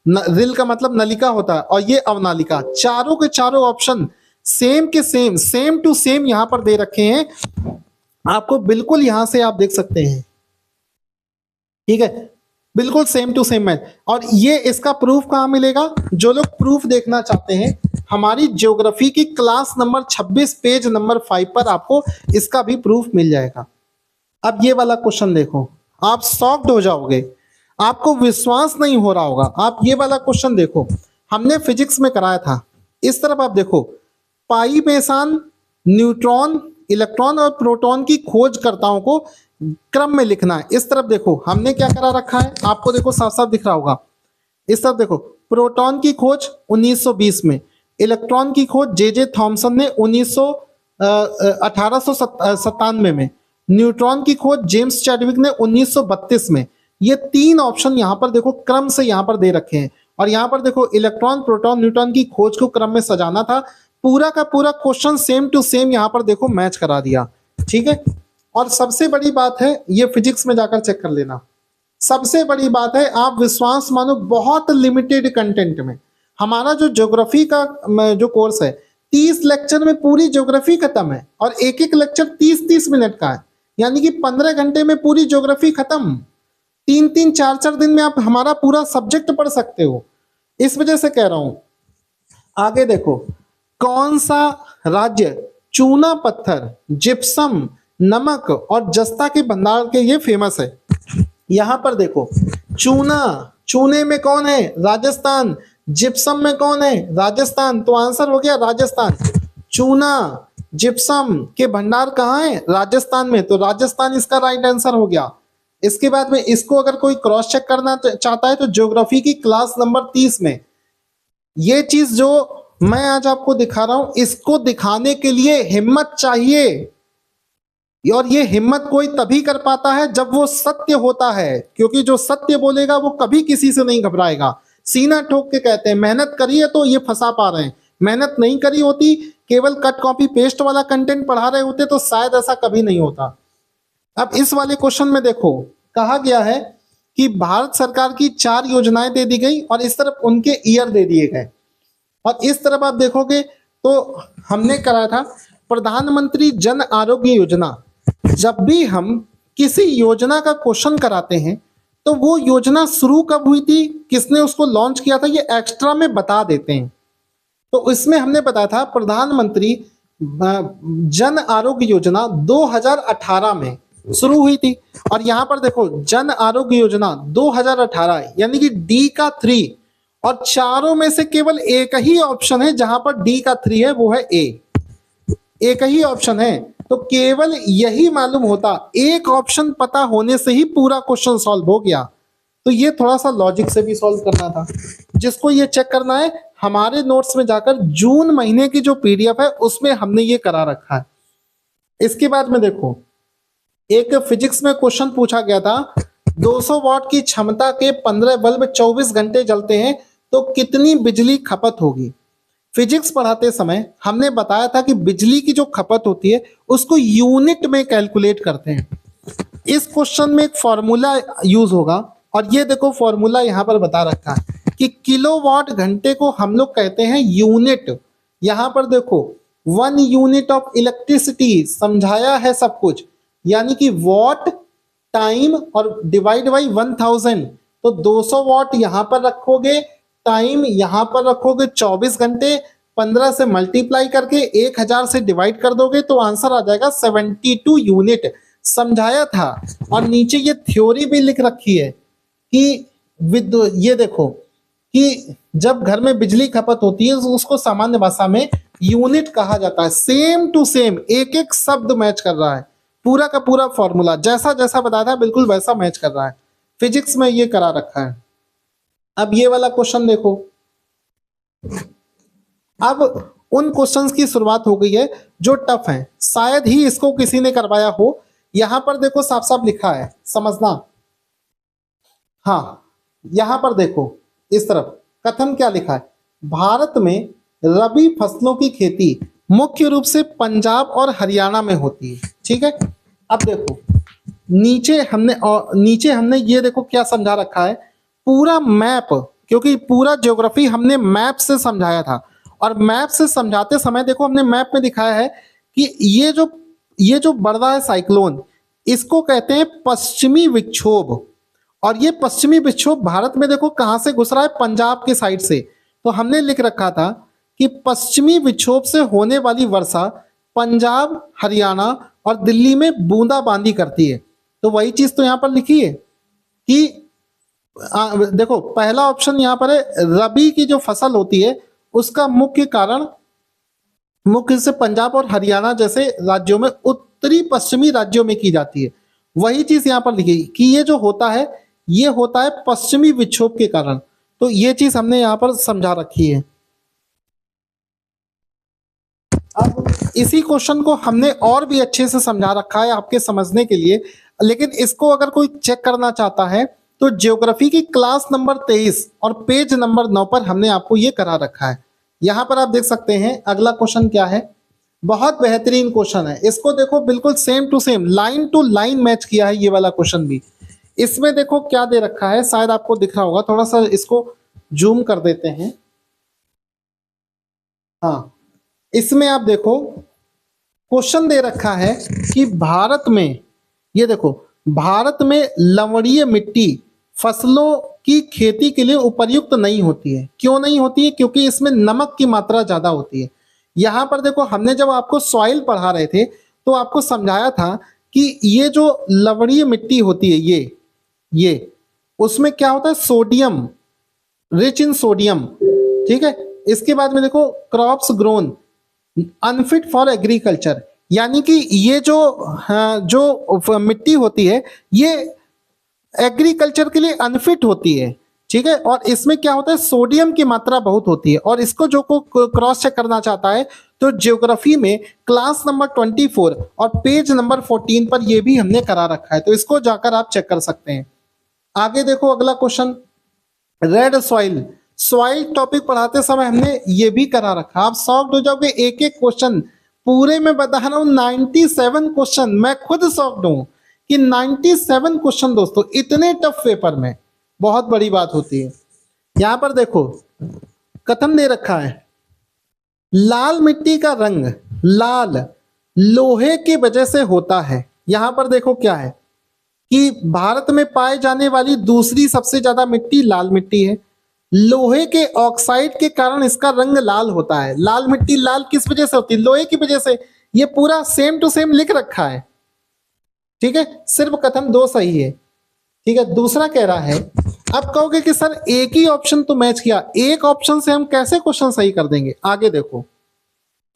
रिल का मतलब नलिका होता है, और ये अवनालिका, चारों के चारों ऑप्शन सेम के सेम, सेम टू सेम यहां पर दे रखे हैं आपको, बिल्कुल यहां से आप देख सकते हैं। ठीक है, बिल्कुल सेम टू सेम मैच। और ये इसका प्रूफ कहां मिलेगा, जो लोग प्रूफ देखना चाहते हैं हमारी ज्योग्राफी की क्लास नंबर 26 पेज नंबर 5 पर आपको इसका भी प्रूफ मिल जाएगा। अब ये वाला क्वेश्चन देखो, आप शॉक्ड हो जाओगे, आपको विश्वास नहीं हो रहा होगा। आप ये वाला क्वेश्चन देखो, हमने फिजिक्स में कराया था। इस तरफ आप देखो, पाई मेसान न्यूट्रॉन, इलेक्ट्रॉन और प्रोटॉन की खोजकर्ताओं को क्रम में लिखना है। इस तरफ देखो हमने क्या करा रखा है, आपको देखो साफ साफ दिख रहा होगा। इस तरफ देखो, प्रोटॉन की खोज 1920 में, इलेक्ट्रॉन की खोज जे थॉमसन ने 1897 में, न्यूट्रॉन की खोज जेम्स चैडविक ने 1932 में, ये तीन ऑप्शन यहाँ पर देखो क्रम से यहाँ पर दे रखे हैं, और यहाँ पर देखो इलेक्ट्रॉन प्रोटॉन न्यूट्रॉन की खोज को क्रम में सजाना था। पूरा का पूरा क्वेश्चन सेम टू सेम यहाँ पर देखो मैच करा दिया। ठीक है, और सबसे बड़ी बात है, ये फिजिक्स में जाकर चेक कर लेना। सबसे बड़ी बात है, आप विश्वास मानो बहुत लिमिटेड कंटेंट में, हमारा जो ज्योग्राफी का जो कोर्स है 30 लेक्चर में पूरी ज्योग्राफी खत्म है, और एक एक लेक्चर 30-30 मिनट का है, यानी कि 15 घंटे में पूरी ज्योग्राफी खत्म। 3-3 4-4 दिन में आप हमारा पूरा सब्जेक्ट पढ़ सकते हो। इस वजह से कह रहा हूं। आगे देखो, कौन सा राज्य चूना पत्थर, जिप्सम, नमक और जस्ता के भंडार के लिए फेमस है? यहां पर देखो, चूना, चूने में कौन है? राजस्थान। जिप्सम में कौन है? राजस्थान। तो आंसर हो गया राजस्थान। चूना जिप्सम के भंडार कहाँ है? राजस्थान में, तो राजस्थान इसका राइट आंसर हो गया। इसके बाद में इसको अगर कोई क्रॉस चेक करना चाहता है तो ज्योग्राफी की क्लास नंबर 30 में ये चीज जो मैं आज आपको दिखा रहा हूं, इसको दिखाने के लिए हिम्मत चाहिए, और ये हिम्मत कोई तभी कर पाता है जब वो सत्य होता है, क्योंकि जो सत्य बोलेगा वो कभी किसी से नहीं घबराएगा। सीना ठोक के कहते हैं मेहनत करी है तो ये फंसा पा रहे हैं, मेहनत नहीं करी होती, केवल कट कॉपी पेस्ट वाला कंटेंट पढ़ा रहे होते तो शायद ऐसा कभी नहीं होता। अब इस वाले क्वेश्चन में देखो, कहा गया है कि भारत सरकार की 4 योजनाएं दे दी गई और इस तरफ उनके ईयर दे दिए गए, और इस तरफ आप देखोगे तो हमने करा था प्रधानमंत्री जन आरोग्य योजना। जब भी हम किसी योजना का क्वेश्चन कराते हैं तो वो योजना शुरू कब हुई थी, किसने उसको लॉन्च किया था, ये एक्स्ट्रा में बता देते हैं। तो इसमें हमने बताया था प्रधानमंत्री जन आरोग्य योजना 2018 में शुरू हुई थी, और यहां पर देखो जन आरोग्य योजना 2018 यानी कि डी का 3, और चारों में से केवल एक ही ऑप्शन है जहां पर डी का 3 है, वो है ए। एक ही ऑप्शन है, तो केवल यही मालूम होता, एक ऑप्शन पता होने से ही पूरा क्वेश्चन सॉल्व हो गया। तो ये थोड़ा सा लॉजिक से भी सॉल्व करना था। जिसको ये चेक करना है, हमारे नोट्स में जाकर जून महीने की जो पीडीएफ है उसमें हमने ये करा रखा है। इसके बाद में देखो, एक फिजिक्स में क्वेश्चन पूछा गया था, 200 वाट की क्षमता के 15 बल्ब 24 घंटे जलते हैं तो कितनी बिजली खपत होगी? फिजिक्स पढ़ाते समय हमने बताया था कि बिजली की जो खपत होती है उसको यूनिट में कैलकुलेट करते हैं। इस क्वेश्चन में एक फॉर्मूला यूज होगा, और ये देखो फॉर्मूला यहाँ पर बता रखा है कि किलोवाट घंटे को हम लोग कहते हैं यूनिट। यहाँ पर देखो 1 यूनिट ऑफ इलेक्ट्रिसिटी समझाया है सब कुछ, यानी कि वॉट टाइम और डिवाइड बाई 1000, तो 200 वॉट यहाँ पर रखोगे, टाइम यहाँ पर रखोगे 24 घंटे, 15 से मल्टीप्लाई करके 1000 से डिवाइड कर दोगे तो आंसर आ जाएगा 72 यूनिट। समझाया था, और नीचे ये थ्योरी भी लिख रखी है कि ये देखो कि जब घर में बिजली खपत होती है तो उसको सामान्य भाषा में यूनिट कहा जाता है। सेम टू सेम एक एक शब्द मैच कर रहा है, पूरा का पूरा फॉर्मूला जैसा जैसा बताया था बिल्कुल वैसा मैच कर रहा है। फिजिक्स में ये करा रखा है। अब ये वाला क्वेश्चन देखो, अब उन क्वेश्चंस की शुरुआत हो गई है जो टफ हैं, शायद ही इसको किसी ने करवाया हो। यहां पर देखो साफ साफ लिखा है, समझना। हाँ, यहां पर देखो इस तरफ कथन क्या लिखा है, भारत में रबी फसलों की खेती मुख्य रूप से पंजाब और हरियाणा में होती है। ठीक है, अब देखो नीचे हमने ये देखो क्या समझा रखा है, पूरा मैप, क्योंकि पूरा ज्योग्राफी हमने मैप से समझाया था, और मैप से समझाते समय देखो हमने मैप में दिखाया है कि ये जो बढ़ रहा है साइक्लोन, इसको कहते हैं पश्चिमी विक्षोभ, और ये पश्चिमी विक्षोभ भारत में देखो कहां से घुस रहा है, पंजाब के साइड से। तो हमने लिख रखा था कि पश्चिमी विक्षोभ से होने वाली वर्षा पंजाब, हरियाणा और दिल्ली में बूंदाबांदी करती है। तो वही चीज तो यहाँ पर लिखी है कि देखो पहला ऑप्शन यहाँ पर है, रबी की जो फसल होती है उसका मुख्य कारण मुख्य से पंजाब और हरियाणा जैसे राज्यों में, उत्तरी पश्चिमी राज्यों में की जाती है। वही चीज यहाँ पर लिखी कि ये जो होता है ये होता है पश्चिमी विक्षोभ के कारण। तो ये चीज हमने यहाँ पर समझा रखी है। अब इसी क्वेश्चन को हमने और भी अच्छे से समझा रखा है आपके समझने के लिए, लेकिन इसको अगर कोई चेक करना चाहता है तो ज्योग्राफी की क्लास नंबर 23 और पेज नंबर 9 पर हमने आपको ये करा रखा है। यहाँ पर आप देख सकते हैं अगला क्वेश्चन क्या है, बहुत बेहतरीन क्वेश्चन है। इसको देखो बिल्कुल same to same line to line match किया है ये वाला क्वेश्चन भी। इसमें देखो क्या दे रखा है, शायद आपको दिख रहा होगा, थोड़ा सा इसको जूम कर देते हैं। हाँ, इसमें आप देखो क्वेश्चन दे रखा है कि भारत में, ये देखो, भारत में लवणीय मिट्टी फसलों की खेती के लिए उपयुक्त नहीं होती है। क्यों नहीं होती है? क्योंकि इसमें नमक की मात्रा ज्यादा होती है। यहाँ पर देखो हमने जब आपको सॉइल पढ़ा रहे थे तो आपको समझाया था कि ये जो लवणीय मिट्टी होती है ये उसमें क्या होता है, सोडियम, रिच इन सोडियम, ठीक है। इसके बाद में देखो crops grown unfit for agriculture, यानी कि ये जो मिट्टी होती है ये एग्रीकल्चर के लिए अनफिट होती है, ठीक है। और इसमें क्या होता है, सोडियम की मात्रा बहुत होती है। और इसको जो को क्रॉस चेक करना चाहता है तो ज्योग्राफी में क्लास नंबर 24 और पेज नंबर 14 पर ये भी हमने करा रखा है, तो इसको जाकर आप चेक कर सकते हैं। आगे देखो अगला question, red soil. Soil topic पढ़ाते समय हमने ये भी करा रखा। आप शॉक्ड हो जाओगे, एक एक क्वेश्चन पूरे में बता रहा हूं 97 क्वेश्चन। मैं खुद शॉक्ड हूं कि 97 क्वेश्चन दोस्तों इतने टफ पेपर में, बहुत बड़ी बात होती है। यहां पर देखो कथन दे रखा है, लाल मिट्टी का रंग लाल लोहे की वजह से होता है। यहां पर देखो क्या है कि भारत में पाए जाने वाली दूसरी सबसे ज्यादा मिट्टी लाल मिट्टी है। लोहे के ऑक्साइड के कारण इसका रंग लाल होता है। लाल मिट्टी लाल किस वजह से होती है? लोहे की वजह से। ये पूरा सेम टू सेम लिख रखा है, ठीक है। सिर्फ कथन दो सही है, ठीक है। दूसरा कह रहा है, अब कहोगे कि सर एक ही ऑप्शन तो मैच किया, एक ऑप्शन से हम कैसे क्वेश्चन सही कर देंगे? आगे देखो,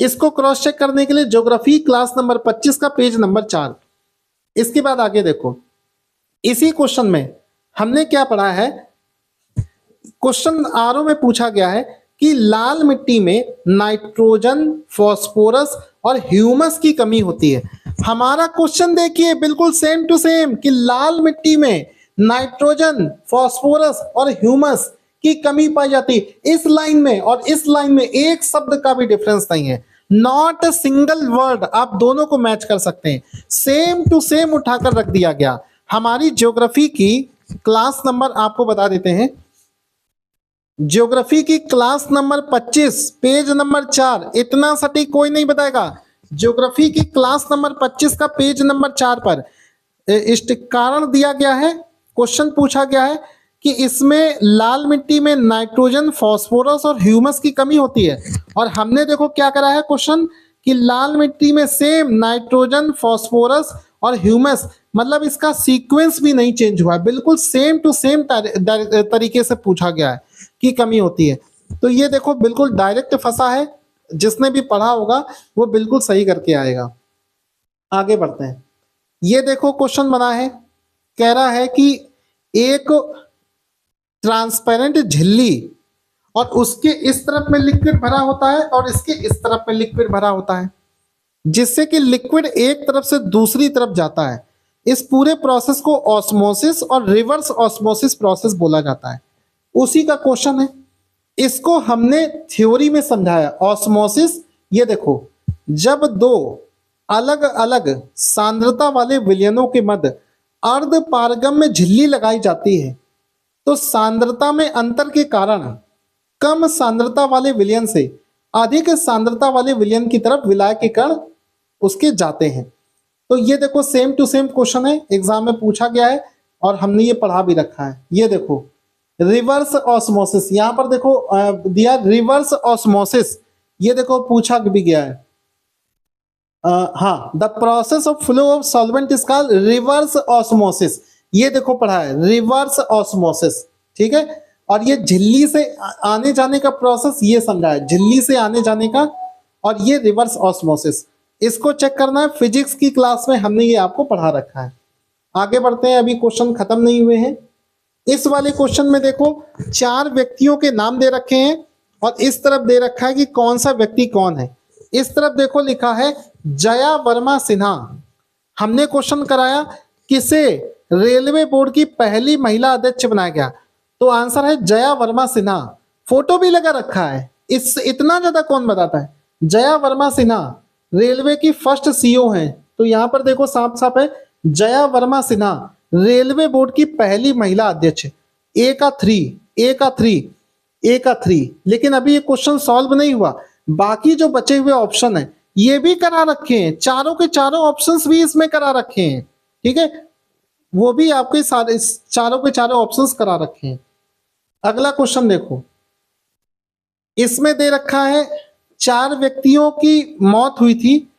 इसको क्रॉस चेक करने के लिए ज्योग्राफी क्लास नंबर 25 का पेज नंबर 4। इसके बाद आगे देखो, इसी क्वेश्चन में हमने क्या पढ़ा है, क्वेश्चन आरओ में पूछा गया है कि लाल मिट्टी में नाइट्रोजन, फास्फोरस और ह्यूमस की कमी होती है। हमारा क्वेश्चन देखिए बिल्कुल सेम टू सेम कि लाल मिट्टी में नाइट्रोजन, फास्फोरस और ह्यूमस की कमी पाई जाती है। इस लाइन में और इस लाइन में एक शब्द का भी डिफरेंस नहीं है, नॉट अ सिंगल वर्ड। आप दोनों को मैच कर सकते हैं, सेम टू सेम उठाकर रख दिया गया। हमारी ज्योग्राफी की क्लास नंबर आपको बता देते हैं, ज्योग्राफी की क्लास नंबर 25 पेज नंबर 4, इतना सटीक कोई नहीं बताएगा। ज्योग्राफी की क्लास नंबर 25 का पेज नंबर 4 पर कारण दिया गया है, क्वेश्चन पूछा गया है कि इसमें लाल मिट्टी में नाइट्रोजन, फास्फोरस और ह्यूमस की कमी होती है। और हमने देखो क्या करा है क्वेश्चन कि लाल मिट्टी में सेम नाइट्रोजन, फास्फोरस और ह्यूमस, मतलब इसका सीक्वेंस भी नहीं चेंज हुआ है, बिल्कुल सेम टू सेम तरीके से पूछा गया है की कमी होती है। तो ये देखो बिल्कुल डायरेक्ट फंसा है, जिसने भी पढ़ा होगा वो बिल्कुल सही करके आएगा। आगे बढ़ते हैं, ये देखो क्वेश्चन बना है, कह रहा है कि एक ट्रांसपेरेंट झिल्ली और उसके इस तरफ में लिक्विड भरा होता है और इसके इस तरफ में लिक्विड भरा होता है, जिससे कि लिक्विड एक तरफ से दूसरी तरफ जाता है। इस पूरे प्रोसेस को ऑस्मोसिस और रिवर्स ऑस्मोसिस प्रोसेस बोला जाता है। उसी का क्वेश्चन है, इसको हमने थ्योरी में समझाया। ऑस्मोसिस, ये देखो, जब दो अलग अलग सांद्रता वाले विलयनों के मध्य अर्ध पारगम्य झिल्ली लगाई जाती है तो सांद्रता में अंतर के कारण कम सांद्रता वाले विलयन से अधिक सांद्रता वाले विलयन की तरफ विलायक के कण उसके जाते हैं। तो ये देखो सेम टू सेम क्वेश्चन है, एग्जाम में पूछा गया है और हमने ये पढ़ा भी रखा है। ये देखो रिवर्स ऑस्मोसिस, यहां पर देखो दिया रिवर्स ऑस्मोसिस, ये देखो पूछा भी गया है। हाँ, the process of flow of solvent is called reverse osmosis. ये देखो पढ़ा है रिवर्स ऑस्मोसिस, ठीक है। और ये झिल्ली से आने जाने का प्रोसेस ये समझा है, झिल्ली से आने जाने का, और ये रिवर्स ऑस्मोसिस। इसको चेक करना है, फिजिक्स की क्लास में हमने ये आपको पढ़ा रखा है। आगे बढ़ते हैं, अभी क्वेश्चन खत्म नहीं हुए हैं। इस वाले क्वेश्चन में देखो 4 व्यक्तियों के नाम दे रखे हैं और इस तरफ दे रखा है कि कौन सा व्यक्ति कौन है। इस तरफ देखो लिखा है जया वर्मा सिन्हा। हमने क्वेश्चन कराया किसे, रेलवे बोर्ड की पहली महिला अध्यक्ष बनाया गया? तो आंसर है जया वर्मा सिन्हा। फोटो भी लगा रखा है, इस इतना ज्यादा कौन बताता है? जया वर्मा सिन्हा रेलवे की फर्स्ट सीईओ हैं। तो यहां पर देखो साफ साफ है, जया वर्मा सिन्हा रेलवे बोर्ड की पहली महिला अध्यक्ष। ए का थ्री, ए का थ्री, ए का थ्री। लेकिन अभी ये क्वेश्चन सॉल्व नहीं हुआ, बाकी जो बचे हुए ऑप्शन है ये भी करा रखे हैं, चारों के चारों ऑप्शंस भी इसमें करा रखे हैं। ठीक है, वो भी आपके सारे चारों के चारों ऑप्शंस करा रखे हैं। अगला क्वेश्चन देखो, इसमें दे रखा है 4 व्यक्तियों की मौत हुई थी,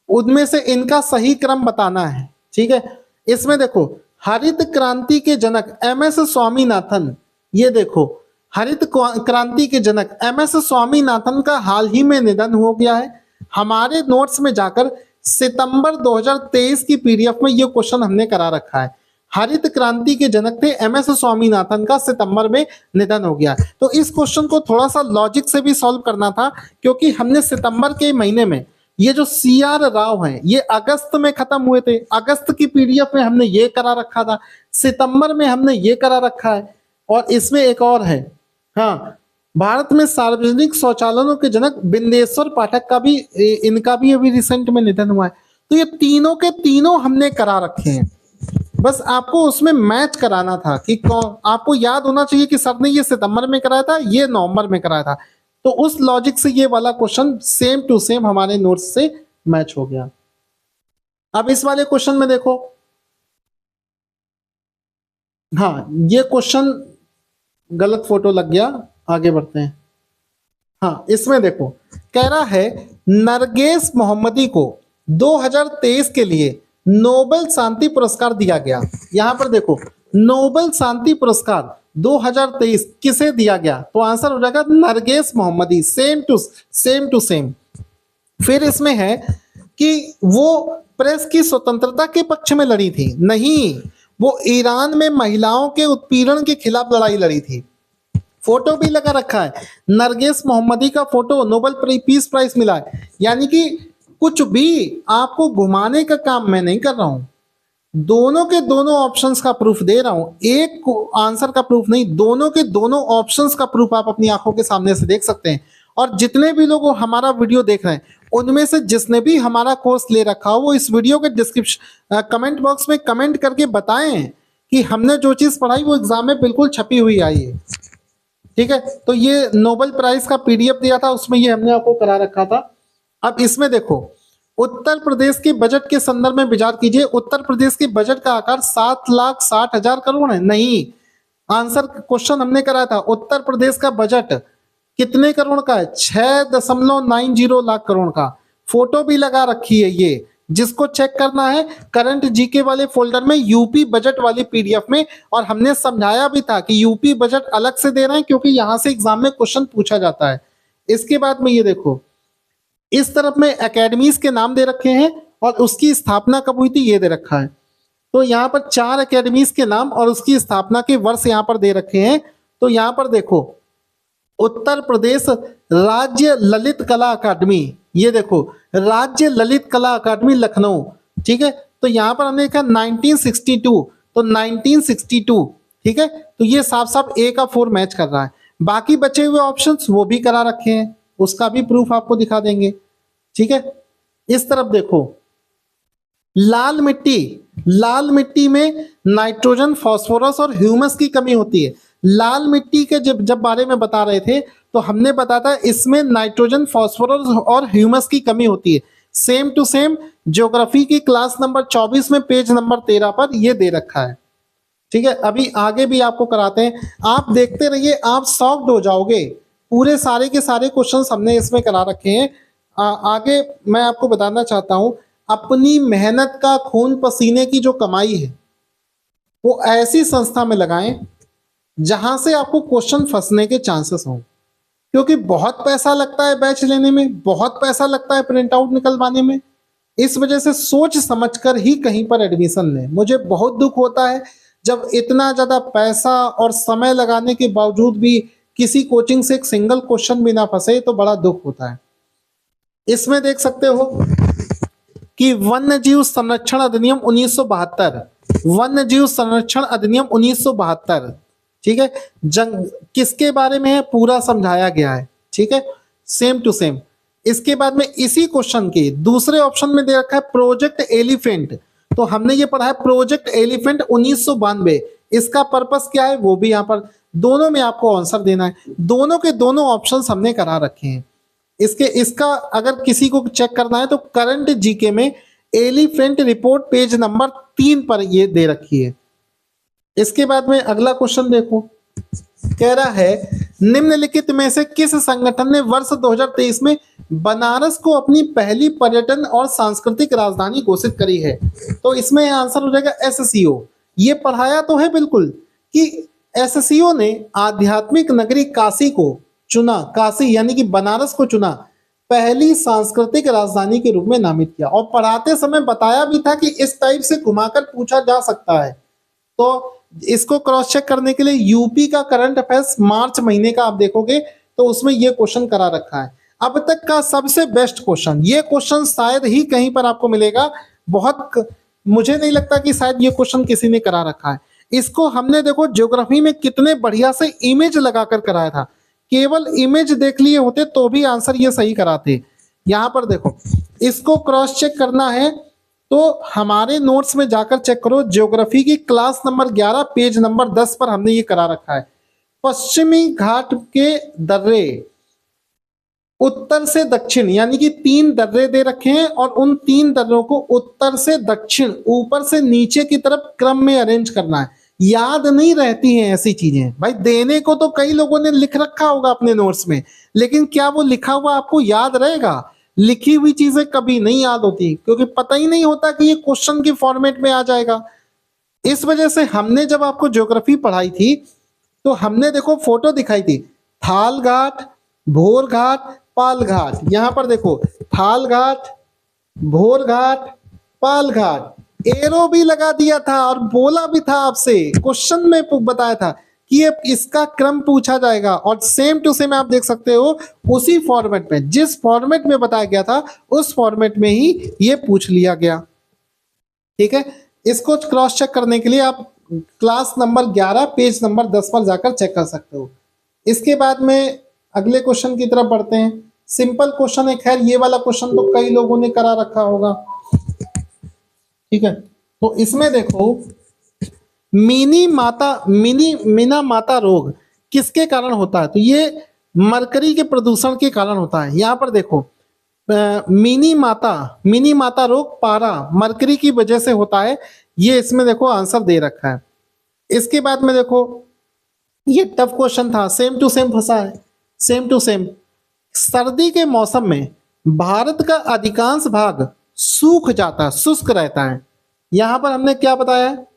उनमें से इनका सही क्रम बताना है। ठीक है, इसमें देखो हरित क्रांति के जनक एमएस स्वामीनाथन, ये देखो हरित क्रांति के जनक एमएस स्वामीनाथन का हाल ही में निधन हो गया है। हमारे नोट्स में जाकर सितंबर 2023 की पीडीएफ में ये क्वेश्चन हमने करा रखा है। हरित क्रांति के जनक थे एमएस स्वामीनाथन का सितंबर में निधन हो गया। तो इस क्वेश्चन को थोड़ा सा लॉजिक से भी सॉल्व करना था, क्योंकि हमने सितंबर के महीने में ये जो सीआर राव हैं ये अगस्त में खत्म हुए थे, अगस्त की पीडीएफ में हमने ये करा रखा था, सितंबर में हमने ये करा रखा है। और इसमें एक और है, हाँ, भारत में सार्वजनिक शौचालयों के जनक बिंदेश्वर पाठक का भी, इनका भी अभी रिसेंट में निधन हुआ है। तो ये तीनों के तीनों हमने करा रखे हैं, बस आपको उसमें मैच कराना था कि कौन, आपको याद होना चाहिए कि सर ने ये सितंबर में कराया था, ये नवंबर में कराया था। तो उस लॉजिक से ये वाला क्वेश्चन सेम टू सेम हमारे नोट्स से मैच हो गया। अब इस वाले क्वेश्चन में देखो, हाँ ये क्वेश्चन गलत फोटो लग गया, आगे बढ़ते हैं। हाँ इसमें देखो कह रहा है नरगेस मोहम्मदी को 2023 के लिए नोबेल शांति पुरस्कार दिया गया। यहां पर देखो नोबेल शांति पुरस्कार 2023 किसे दिया गया? तो आंसर हो जाएगा नरगेस मोहम्मदी, सेम टू सेम। फिर इसमें है कि वो प्रेस की स्वतंत्रता के पक्ष में लड़ी थी, नहीं, वो ईरान में महिलाओं के उत्पीड़न के खिलाफ लड़ाई लड़ी थी। फोटो भी लगा रखा है, नरगिस मोहम्मदी का फोटो, नोबेल पीस प्राइज मिला है। यानी कि कुछ भी आपको घुमाने का काम मैं नहीं कर रहा हूं, दोनों के दोनों ऑप्शंस का प्रूफ दे रहा हूं, एक आंसर का प्रूफ नहीं, दोनों के दोनों ऑप्शंस का प्रूफ आप अपनी आंखों के सामने से देख सकते हैं। और जितने भी लोग हमारा वीडियो देख रहे हैं उनमें से जिसने भी हमारा कोर्स ले रखा हो वो इस वीडियो के डिस्क्रिप्शन कमेंट बॉक्स में कमेंट करके बताएं कि हमने जो चीज पढ़ाई वो एग्जाम में बिल्कुल छपी हुई आई है। ठीक है, तो ये नोबेल प्राइज का पीडीएफ दिया था, उसमें ये हमने आपको करा रखा था। अब इसमें देखो उत्तर प्रदेश के बजट के संदर्भ में विचार कीजिए। उत्तर प्रदेश के बजट का आकार 7,60,000 करोड़ है, नहीं, आंसर क्वेश्चन हमने कराया था उत्तर प्रदेश का बजट कितने करोड़ का है? 6.90 लाख करोड़ का। फोटो भी लगा रखी है, ये जिसको चेक करना है करंट जीके वाले फोल्डर में यूपी बजट वाली पीडीएफ में। और हमने समझाया भी था कि यूपी बजट अलग से दे रहे हैं क्योंकि यहां से एग्जाम में क्वेश्चन पूछा जाता है। इसके बाद में ये देखो इस तरफ में एकेडमीज के नाम दे रखे हैं और उसकी स्थापना कब हुई थी ये दे रखा है। तो यहाँ पर 4 एकेडमीज के नाम और उसकी स्थापना के वर्ष यहाँ पर दे रखे हैं। तो यहाँ पर देखो उत्तर प्रदेश राज्य ललित कला अकादमी, ये देखो राज्य ललित कला अकादमी लखनऊ। ठीक है, तो यहाँ पर हमने लिखा 1962, तो 1962। ठीक है, तो ये साफ साफ ए का 4 मैच कर रहा है। बाकी बचे हुए ऑप्शंस वो भी करा रखे हैं, उसका भी प्रूफ आपको दिखा देंगे। ठीक है, इस तरफ देखो लाल मिट्टी में नाइट्रोजन, फास्फोरस और ह्यूमस की कमी होती है। लाल मिट्टी के जब बारे में बता रहे थे तो हमने बताया था इसमें नाइट्रोजन, फास्फोरस और ह्यूमस की कमी होती है। सेम टू सेम ज्योग्राफी की क्लास नंबर 24 में पेज नंबर 13 पर ये दे रखा है। ठीक है, अभी आगे भी आपको कराते हैं, आप देखते रहिए, आप शॉक्ड हो जाओगे। पूरे सारे के सारे क्वेश्चंस हमने इसमें करा रखे हैं। आगे मैं आपको बताना चाहता हूं, अपनी मेहनत का खून पसीने की जो कमाई है वो ऐसी संस्था में लगाएं जहां से आपको क्वेश्चन फंसने के चांसेस हों, क्योंकि बहुत पैसा लगता है बैच लेने में, बहुत पैसा लगता है प्रिंट आउट निकलवाने में। इस वजह से सोच समझकर ही कहीं पर एडमिशन लें। मुझे बहुत दुख होता है जब इतना ज्यादा पैसा और समय लगाने के बावजूद भी किसी कोचिंग से एक सिंगल क्वेश्चन भी ना फंसे, तो बड़ा दुख होता है। इसमें देख सकते हो कि वन्य जीव संरक्षण अधिनियम 1972, वन्य जीव संरक्षण अधिनियम 1972, ठीक है। जंग किसके बारे में है पूरा समझाया गया है, ठीक है, सेम टू सेम। इसके बाद में इसी क्वेश्चन के दूसरे ऑप्शन में दे रखा है प्रोजेक्ट एलिफेंट, तो हमने ये पढ़ा है प्रोजेक्ट एलिफेंट 1992, इसका पर्पस क्या है वो भी यहाँ पर दोनों में आपको आंसर देना है। दोनों के दोनों ऑप्शंस हमने करा रखे हैं। इसका अगर किसी को चेक करना है तो करंट जीके में एलिफेंट रिपोर्ट पेज नंबर 3 पर ये दे रखी है। इसके बाद में अगला क्वेश्चन देखो, कह रहा है निम्नलिखित में से किस संगठन ने वर्ष 2023 में बनारस को अपनी पहली पर्यटन और सांस्कृतिक राजधानी घोषित करी है? तो इसमें आंसर हो जाएगा एससीओ। ये पढ़ाया तो है बिल्कुल कि एससीओ ने आध्यात्मिक नगरी काशी को चुना, काशी यानी कि बनारस को चुना पहली सांस्कृतिक राजधानी के रूप में नामित किया, और पढ़ाते समय बताया भी था कि इस टाइप से घुमाकर पूछा जा सकता है। तो इसको क्रॉस चेक करने के लिए यूपी का करंट अफेयर्स मार्च महीने का आप देखोगे तो उसमें ये क्वेश्चन करा रखा है। अब तक का सबसे बेस्ट क्वेश्चन, ये क्वेश्चन शायद ही कहीं पर आपको मिलेगा, बहुत मुझे नहीं लगता कि शायद ये क्वेश्चन किसी ने करा रखा है। इसको हमने देखो ज्योग्राफी में कितने बढ़िया से इमेज लगाकर कराया था, केवल इमेज देख लिए होते तो भी आंसर ये सही कराते। यहाँ पर देखो, इसको क्रॉस चेक करना है तो हमारे नोट्स में जाकर चेक करो, ज्योग्राफी की क्लास नंबर 11 पेज नंबर 10 पर हमने ये करा रखा है। पश्चिमी घाट के दर्रे उत्तर से दक्षिण यानी कि 3 दर्रे दे रखे हैं, और उन 3 दर्रों को उत्तर से दक्षिण ऊपर से नीचे की तरफ क्रम में अरेंज करना है। याद नहीं रहती हैं ऐसी चीजें भाई, देने को तो कई लोगों ने लिख रखा होगा अपने नोट्स में, लेकिन क्या वो लिखा हुआ आपको याद रहेगा? लिखी हुई चीजें कभी नहीं याद होती, क्योंकि पता ही नहीं होता कि ये क्वेश्चन के फॉर्मेट में आ जाएगा। इस वजह से हमने जब आपको ज्योग्राफी पढ़ाई थी तो हमने देखो फोटो दिखाई थी, थाल घाट, भोर घाट, पाल घाट। यहां पर देखो थाल घाट, भोर घाट, पाल घाट, एरो भी लगा दिया था और बोला भी था आपसे, क्वेश्चन में बताया था कि ये इसका क्रम पूछा जाएगा, और सेम टू सेम आप देख सकते हो उसी फॉर्मेट में, जिस फॉर्मेट में बताया गया था उस फॉर्मेट में ही ये पूछ लिया गया। ठीक है, इसको क्रॉस चेक करने के लिए आप क्लास नंबर 11 पेज नंबर 10 पर जाकर चेक कर सकते हो। इसके बाद में अगले क्वेश्चन की तरफ बढ़ते हैं। सिंपल क्वेश्चन है, खैर ये वाला क्वेश्चन तो कई लोगों ने करा रखा होगा। ठीक है, तो इसमें देखो मीना माता रोग किसके कारण होता है? तो ये मरकरी के प्रदूषण के कारण होता है। यहाँ पर देखो मिनी माता रोग पारा मरकरी की वजह से होता है, ये इसमें देखो आंसर दे रखा है। इसके बाद में देखो ये टफ क्वेश्चन था, सेम टू सेम फंसा है, सेम टू सेम। सर्दी के मौसम में भारत का अधिकांश भाग सूख जाता है, शुष्क रहता है। यहां पर हमने क्या बताया है?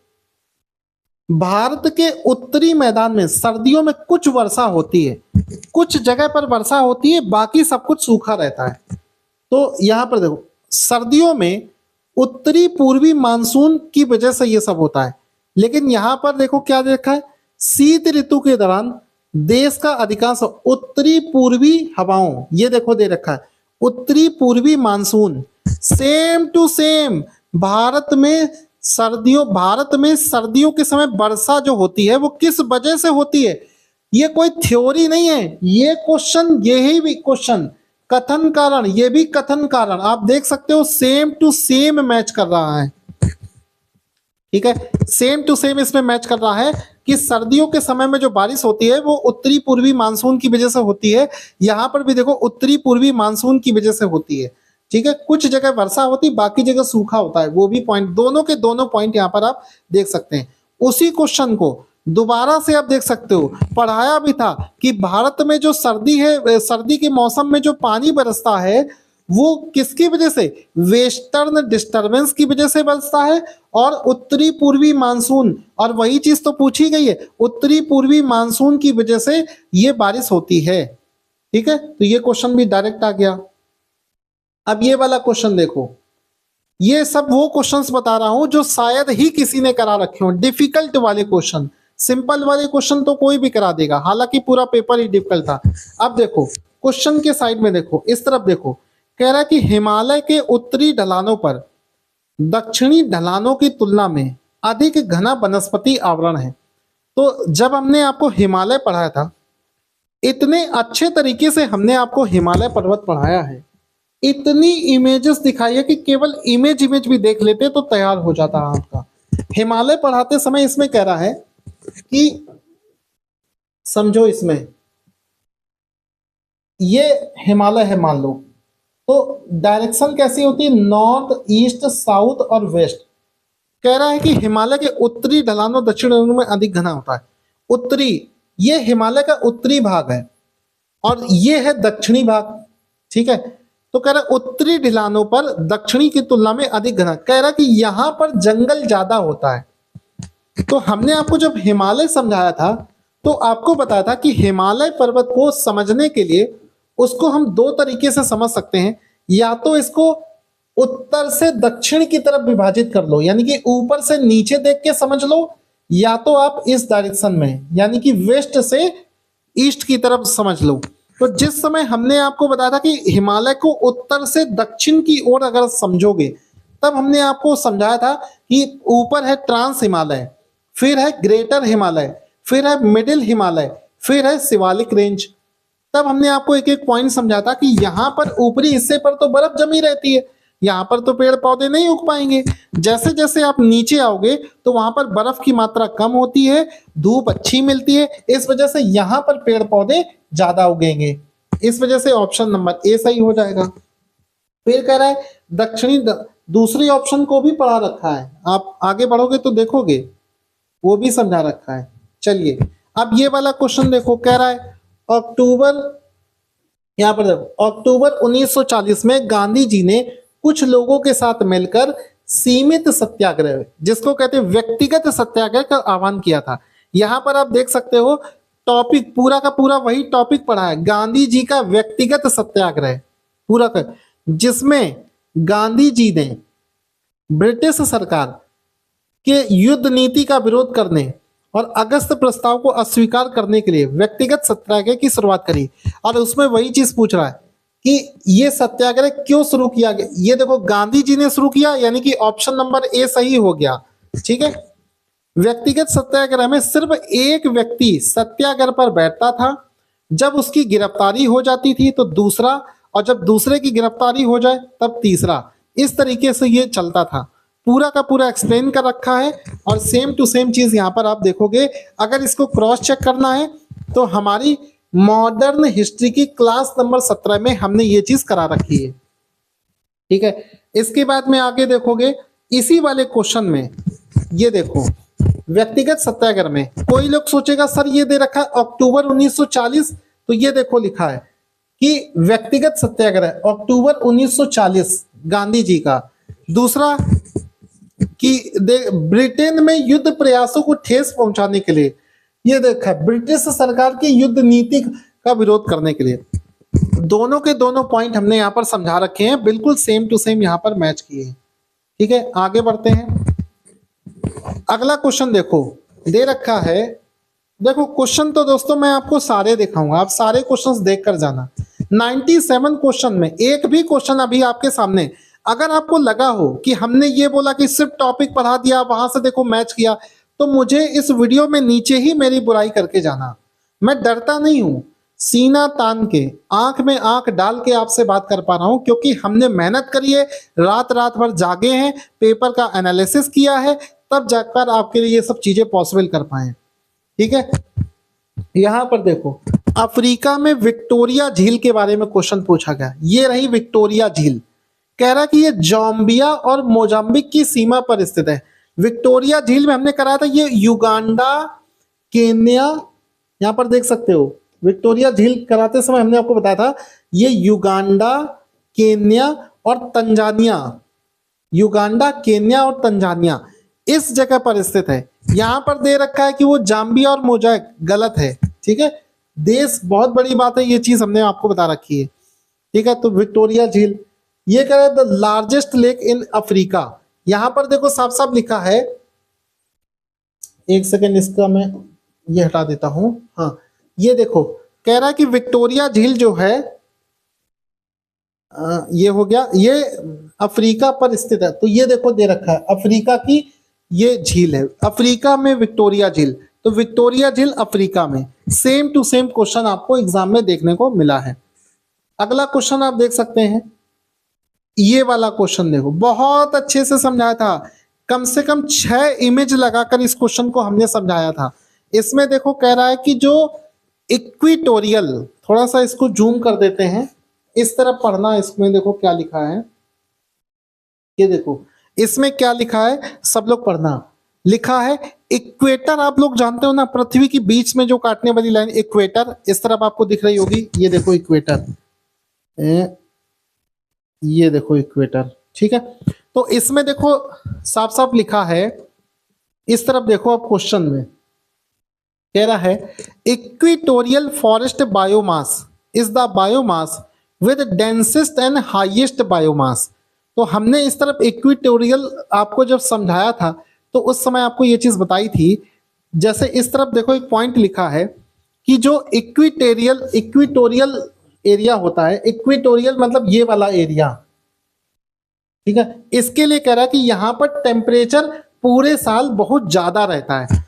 भारत के उत्तरी मैदान में सर्दियों में कुछ वर्षा होती है, कुछ जगह पर वर्षा होती है, बाकी सब कुछ सूखा रहता है। तो यहां पर देखो सर्दियों में उत्तरी पूर्वी मानसून की वजह से ये सब होता है, लेकिन यहां पर देखो क्या देखा है, शीत ऋतु के दौरान देश का अधिकांश उत्तरी पूर्वी हवाओं, ये देखो दे रखा है उत्तरी पूर्वी monsoon. Same to same Bharat में सर्दियों के समय वर्षा जो होती है वो किस वजह से होती है? ये कोई थ्योरी नहीं है, ये क्वेश्चन, यही भी क्वेश्चन कथन कारण, ये भी कथन कारण, आप देख सकते हो सेम टू सेम मैच कर रहा है। ठीक है, सेम टू सेम इसमें मैच कर रहा है कि सर्दियों के समय में जो बारिश होती है वो उत्तरी पूर्वी मानसून की वजह से होती है। यहां पर भी देखो उत्तरी पूर्वी मानसून की वजह से होती है। ठीक है, कुछ जगह वर्षा होती, बाकी जगह सूखा होता है, वो भी पॉइंट, दोनों के दोनों पॉइंट यहां पर आप देख सकते हैं। उसी क्वेश्चन को दोबारा से आप देख सकते हो, पढ़ाया भी था कि भारत में जो सर्दी है, सर्दी के मौसम में जो पानी बरसता है वो किसकी वजह से? वेस्टर्न डिस्टरबेंस की वजह से बरसता है, और उत्तरी पूर्वी मानसून, और वही चीज तो पूछी गई है, उत्तरी पूर्वी मानसून की वजह से ये बारिश होती है। ठीक है, तो ये क्वेश्चन भी डायरेक्ट आ गया। अब ये वाला क्वेश्चन देखो, ये सब वो क्वेश्चंस बता रहा हूं जो शायद ही किसी ने करा रखे हो, डिफिकल्ट वाले क्वेश्चन। सिंपल वाले क्वेश्चन तो कोई भी करा देगा, हालांकि पूरा पेपर ही डिफिकल्ट था। अब देखो क्वेश्चन के साइड में देखो, इस तरफ देखो, कह रहा है कि हिमालय के उत्तरी ढलानों पर दक्षिणी ढलानों की तुलना में अधिक घना वनस्पति आवरण है। तो जब हमने आपको हिमालय पढ़ाया था, इतने अच्छे तरीके से हमने आपको हिमालय पर्वत पढ़ाया है, इतनी इमेजेस दिखाई है कि केवल इमेज भी देख लेते तो तैयार हो जाता है आपका। हिमालय पढ़ाते समय इसमें कह रहा है कि समझो, इसमें ये हिमालय है मान लो, तो डायरेक्शन कैसी होती है, नॉर्थ, ईस्ट, साउथ और वेस्ट। कह रहा है कि हिमालय के उत्तरी ढलानों दक्षिण ढलानों में अधिक घना होता है। उत्तरी, ये हिमालय का उत्तरी भाग है और ये है दक्षिणी भाग, ठीक है। तो कह रहा है उत्तरी ढलानों पर दक्षिणी की तुलना में अधिक घना। कह रहा है कि यहां पर जंगल ज्यादा होता है। तो हमने आपको जब हिमालय समझाया था तो आपको बताया था कि हिमालय पर्वत को समझने के लिए उसको हम दो तरीके से समझ सकते हैं। या तो इसको उत्तर से दक्षिण की तरफ विभाजित कर लो, यानी कि ऊपर से नीचे देख के समझ लो, या तो आप इस डायरेक्शन में यानी कि वेस्ट से ईस्ट की तरफ समझ लो। तो जिस समय हमने आपको बताया था कि हिमालय को उत्तर से दक्षिण की ओर अगर समझोगे, तब हमने आपको समझाया था कि ऊपर है ट्रांस हिमालय, फिर है ग्रेटर हिमालय, फिर है मिडिल हिमालय, फिर है शिवालिक रेंज। तब हमने आपको एक एक पॉइंट समझा था कि यहाँ पर ऊपरी हिस्से पर तो बर्फ जमी रहती है, यहाँ पर तो पेड़ पौधे नहीं उग पाएंगे। जैसे जैसे आप नीचे आओगे तो वहां पर बर्फ की मात्रा कम होती है, धूप अच्छी मिलती है, इस वजह से यहाँ पर पेड़ पौधे ज्यादा उगेंगे। इस वजह से ऑप्शन नंबर ए सही हो जाएगा। फिर कह रहा है दक्षिणी, दूसरी ऑप्शन को भी पढ़ा रखा है, आप आगे बढ़ोगे तो देखोगे वो भी समझा रखा है। चलिए अब ये वाला क्वेश्चन देखो, कह रहा है अक्टूबर, यहां पर देखो, अक्टूबर 1940 में गांधी जी ने कुछ लोगों के साथ मिलकर सीमित सत्याग्रह, जिसको कहते हैं व्यक्तिगत सत्याग्रह का आह्वान किया था। यहां पर आप देख सकते हो टॉपिक पूरा का पूरा वही टॉपिक पढ़ा है, गांधी जी का व्यक्तिगत सत्याग्रह पूरा का, जिसमें गांधी जी ने ब्रिटिश सरकार के युद्ध नीति का विरोध करने और अगस्त प्रस्ताव को अस्वीकार करने के लिए व्यक्तिगत सत्याग्रह की शुरुआत करी। और उसमें वही चीज पूछ रहा है कि ये सत्याग्रह क्यों शुरू किया गया। ये देखो गांधी जी ने शुरू किया, यानी कि ऑप्शन नंबर ए सही हो गया, ठीक है। व्यक्तिगत सत्याग्रह में सिर्फ एक व्यक्ति सत्याग्रह पर बैठता था, जब उसकी गिरफ्तारी हो जाती थी तो दूसरा, और जब दूसरे की गिरफ्तारी हो जाए तब तीसरा। इस तरीके से ये चलता था। पूरा का पूरा एक्सप्लेन कर रखा है और सेम टू सेम चीज यहां पर आप देखोगे। अगर इसको क्रॉस चेक करना है तो हमारी मॉडर्न हिस्ट्री की क्लास नंबर 17 में हमने ये चीज करा रखी है, ठीक है। इसके बाद में आगे देखोगे इसी वाले क्वेश्चन में, ये देखो व्यक्तिगत सत्याग्रह में कोई लोग सोचेगा सर ये दे रखा है अक्टूबर 1940, तो ये देखो लिखा है कि व्यक्तिगत सत्याग्रह अक्टूबर 1940 गांधी जी का। दूसरा कि ब्रिटेन में युद्ध प्रयासों को ठेस पहुंचाने के लिए, ये देखा ब्रिटिश सरकार की युद्ध नीति का विरोध करने के लिए। दोनों के दोनों पॉइंट हमने यहाँ पर समझा रखे हैं, बिल्कुल सेम टू सेम यहाँ पर मैच किए हैं, ठीक है। आगे बढ़ते हैं। अगला क्वेश्चन देखो दे रखा है, देखो क्वेश्चन तो दोस्तों मैं आपको सारे दिखाऊंगा, आप सारे क्वेश्चंस देख कर जाना। 97 क्वेश्चन में एक भी क्वेश्चन अभी आपके सामने, अगर आपको लगा हो कि हमने ये बोला कि सिर्फ टॉपिक पढ़ा दिया वहां से देखो मैच किया, तो मुझे इस वीडियो में नीचे ही मेरी बुराई करके जाना। मैं डरता नहीं हूं, सीना तान के आंख में आंख डाल के आपसे बात कर पा रहा हूं, क्योंकि हमने मेहनत करी है, रात रात भर जागे हैं, पेपर का एनालिसिस किया है, तब जाकर आपके लिए ये सब चीजें पॉसिबल कर पाए, ठीक है। यहां पर देखो अफ्रीका में विक्टोरिया झील के बारे में क्वेश्चन पूछा गया। ये रही विक्टोरिया झील। कह रहा कि ये जाम्बिया और मोजाम्बिक की सीमा पर स्थित है। विक्टोरिया झील में हमने कराया था ये युगांडा, केन्या, यहां पर देख सकते हो विक्टोरिया झील कराते समय हमने आपको बताया था ये युगांडा, केन्या और तंजानिया, युगांडा, केन्या और तंजानिया इस जगह पर स्थित है। यहां पर दे रखा है कि वो जाम्बिया और मोजाइक, गलत है, ठीक है। देश बहुत बड़ी बात है, ये चीज हमने आपको बता रखी है, ठीक है। तो विक्टोरिया झील, ये कह रहा है the largest lake in Africa. यहां पर देखो साफ साफ लिखा है, एक सेकेंड इसका मैं ये हटा देता हूं, हाँ ये देखो कह रहा है कि विक्टोरिया झील जो है ये हो गया, ये अफ्रीका पर स्थित है। तो ये देखो दे रखा है अफ्रीका की ये झील है अफ्रीका में, विक्टोरिया झील। तो विक्टोरिया झील अफ्रीका में, सेम टू सेम क्वेश्चन आपको एग्जाम में देखने को मिला है। अगला क्वेश्चन आप देख सकते हैं, ये वाला क्वेश्चन देखो, बहुत अच्छे से समझाया था, कम से कम 6 इमेज लगाकर इस क्वेश्चन को हमने समझाया था। इसमें देखो कह रहा है कि जो इक्विटोरियल, थोड़ा सा इसको जूम कर देते हैं, इस तरफ पढ़ना। इसमें देखो क्या लिखा है, ये देखो इसमें क्या लिखा है, सब लोग पढ़ना। लिखा है इक्वेटर, आप लोग जानते हो ना, पृथ्वी की बीच में जो काटने वाली लाइन इक्वेटर, इस तरफ आपको दिख रही होगी, ये देखो इक्वेटर, ये देखो इक्वेटर, ठीक है। तो इसमें देखो साफ साफ लिखा है, इस तरफ देखो आप क्वेश्चन में कह रहा है equatorial forest biomass is the biomass with densest and highest biomass. तो हमने इस तरफ इक्विटोरियल आपको जब समझाया था तो उस समय आपको ये चीज बताई थी। जैसे इस तरफ देखो एक पॉइंट लिखा है कि जो इक्विटोरियल एरिया होता है, इक्विटोरियल मतलब ये वाला एरिया, ठीक है, इसके लिए कह रहा है कि यहाँ पर टेम्परेचर पूरे साल बहुत ज्यादा रहता है।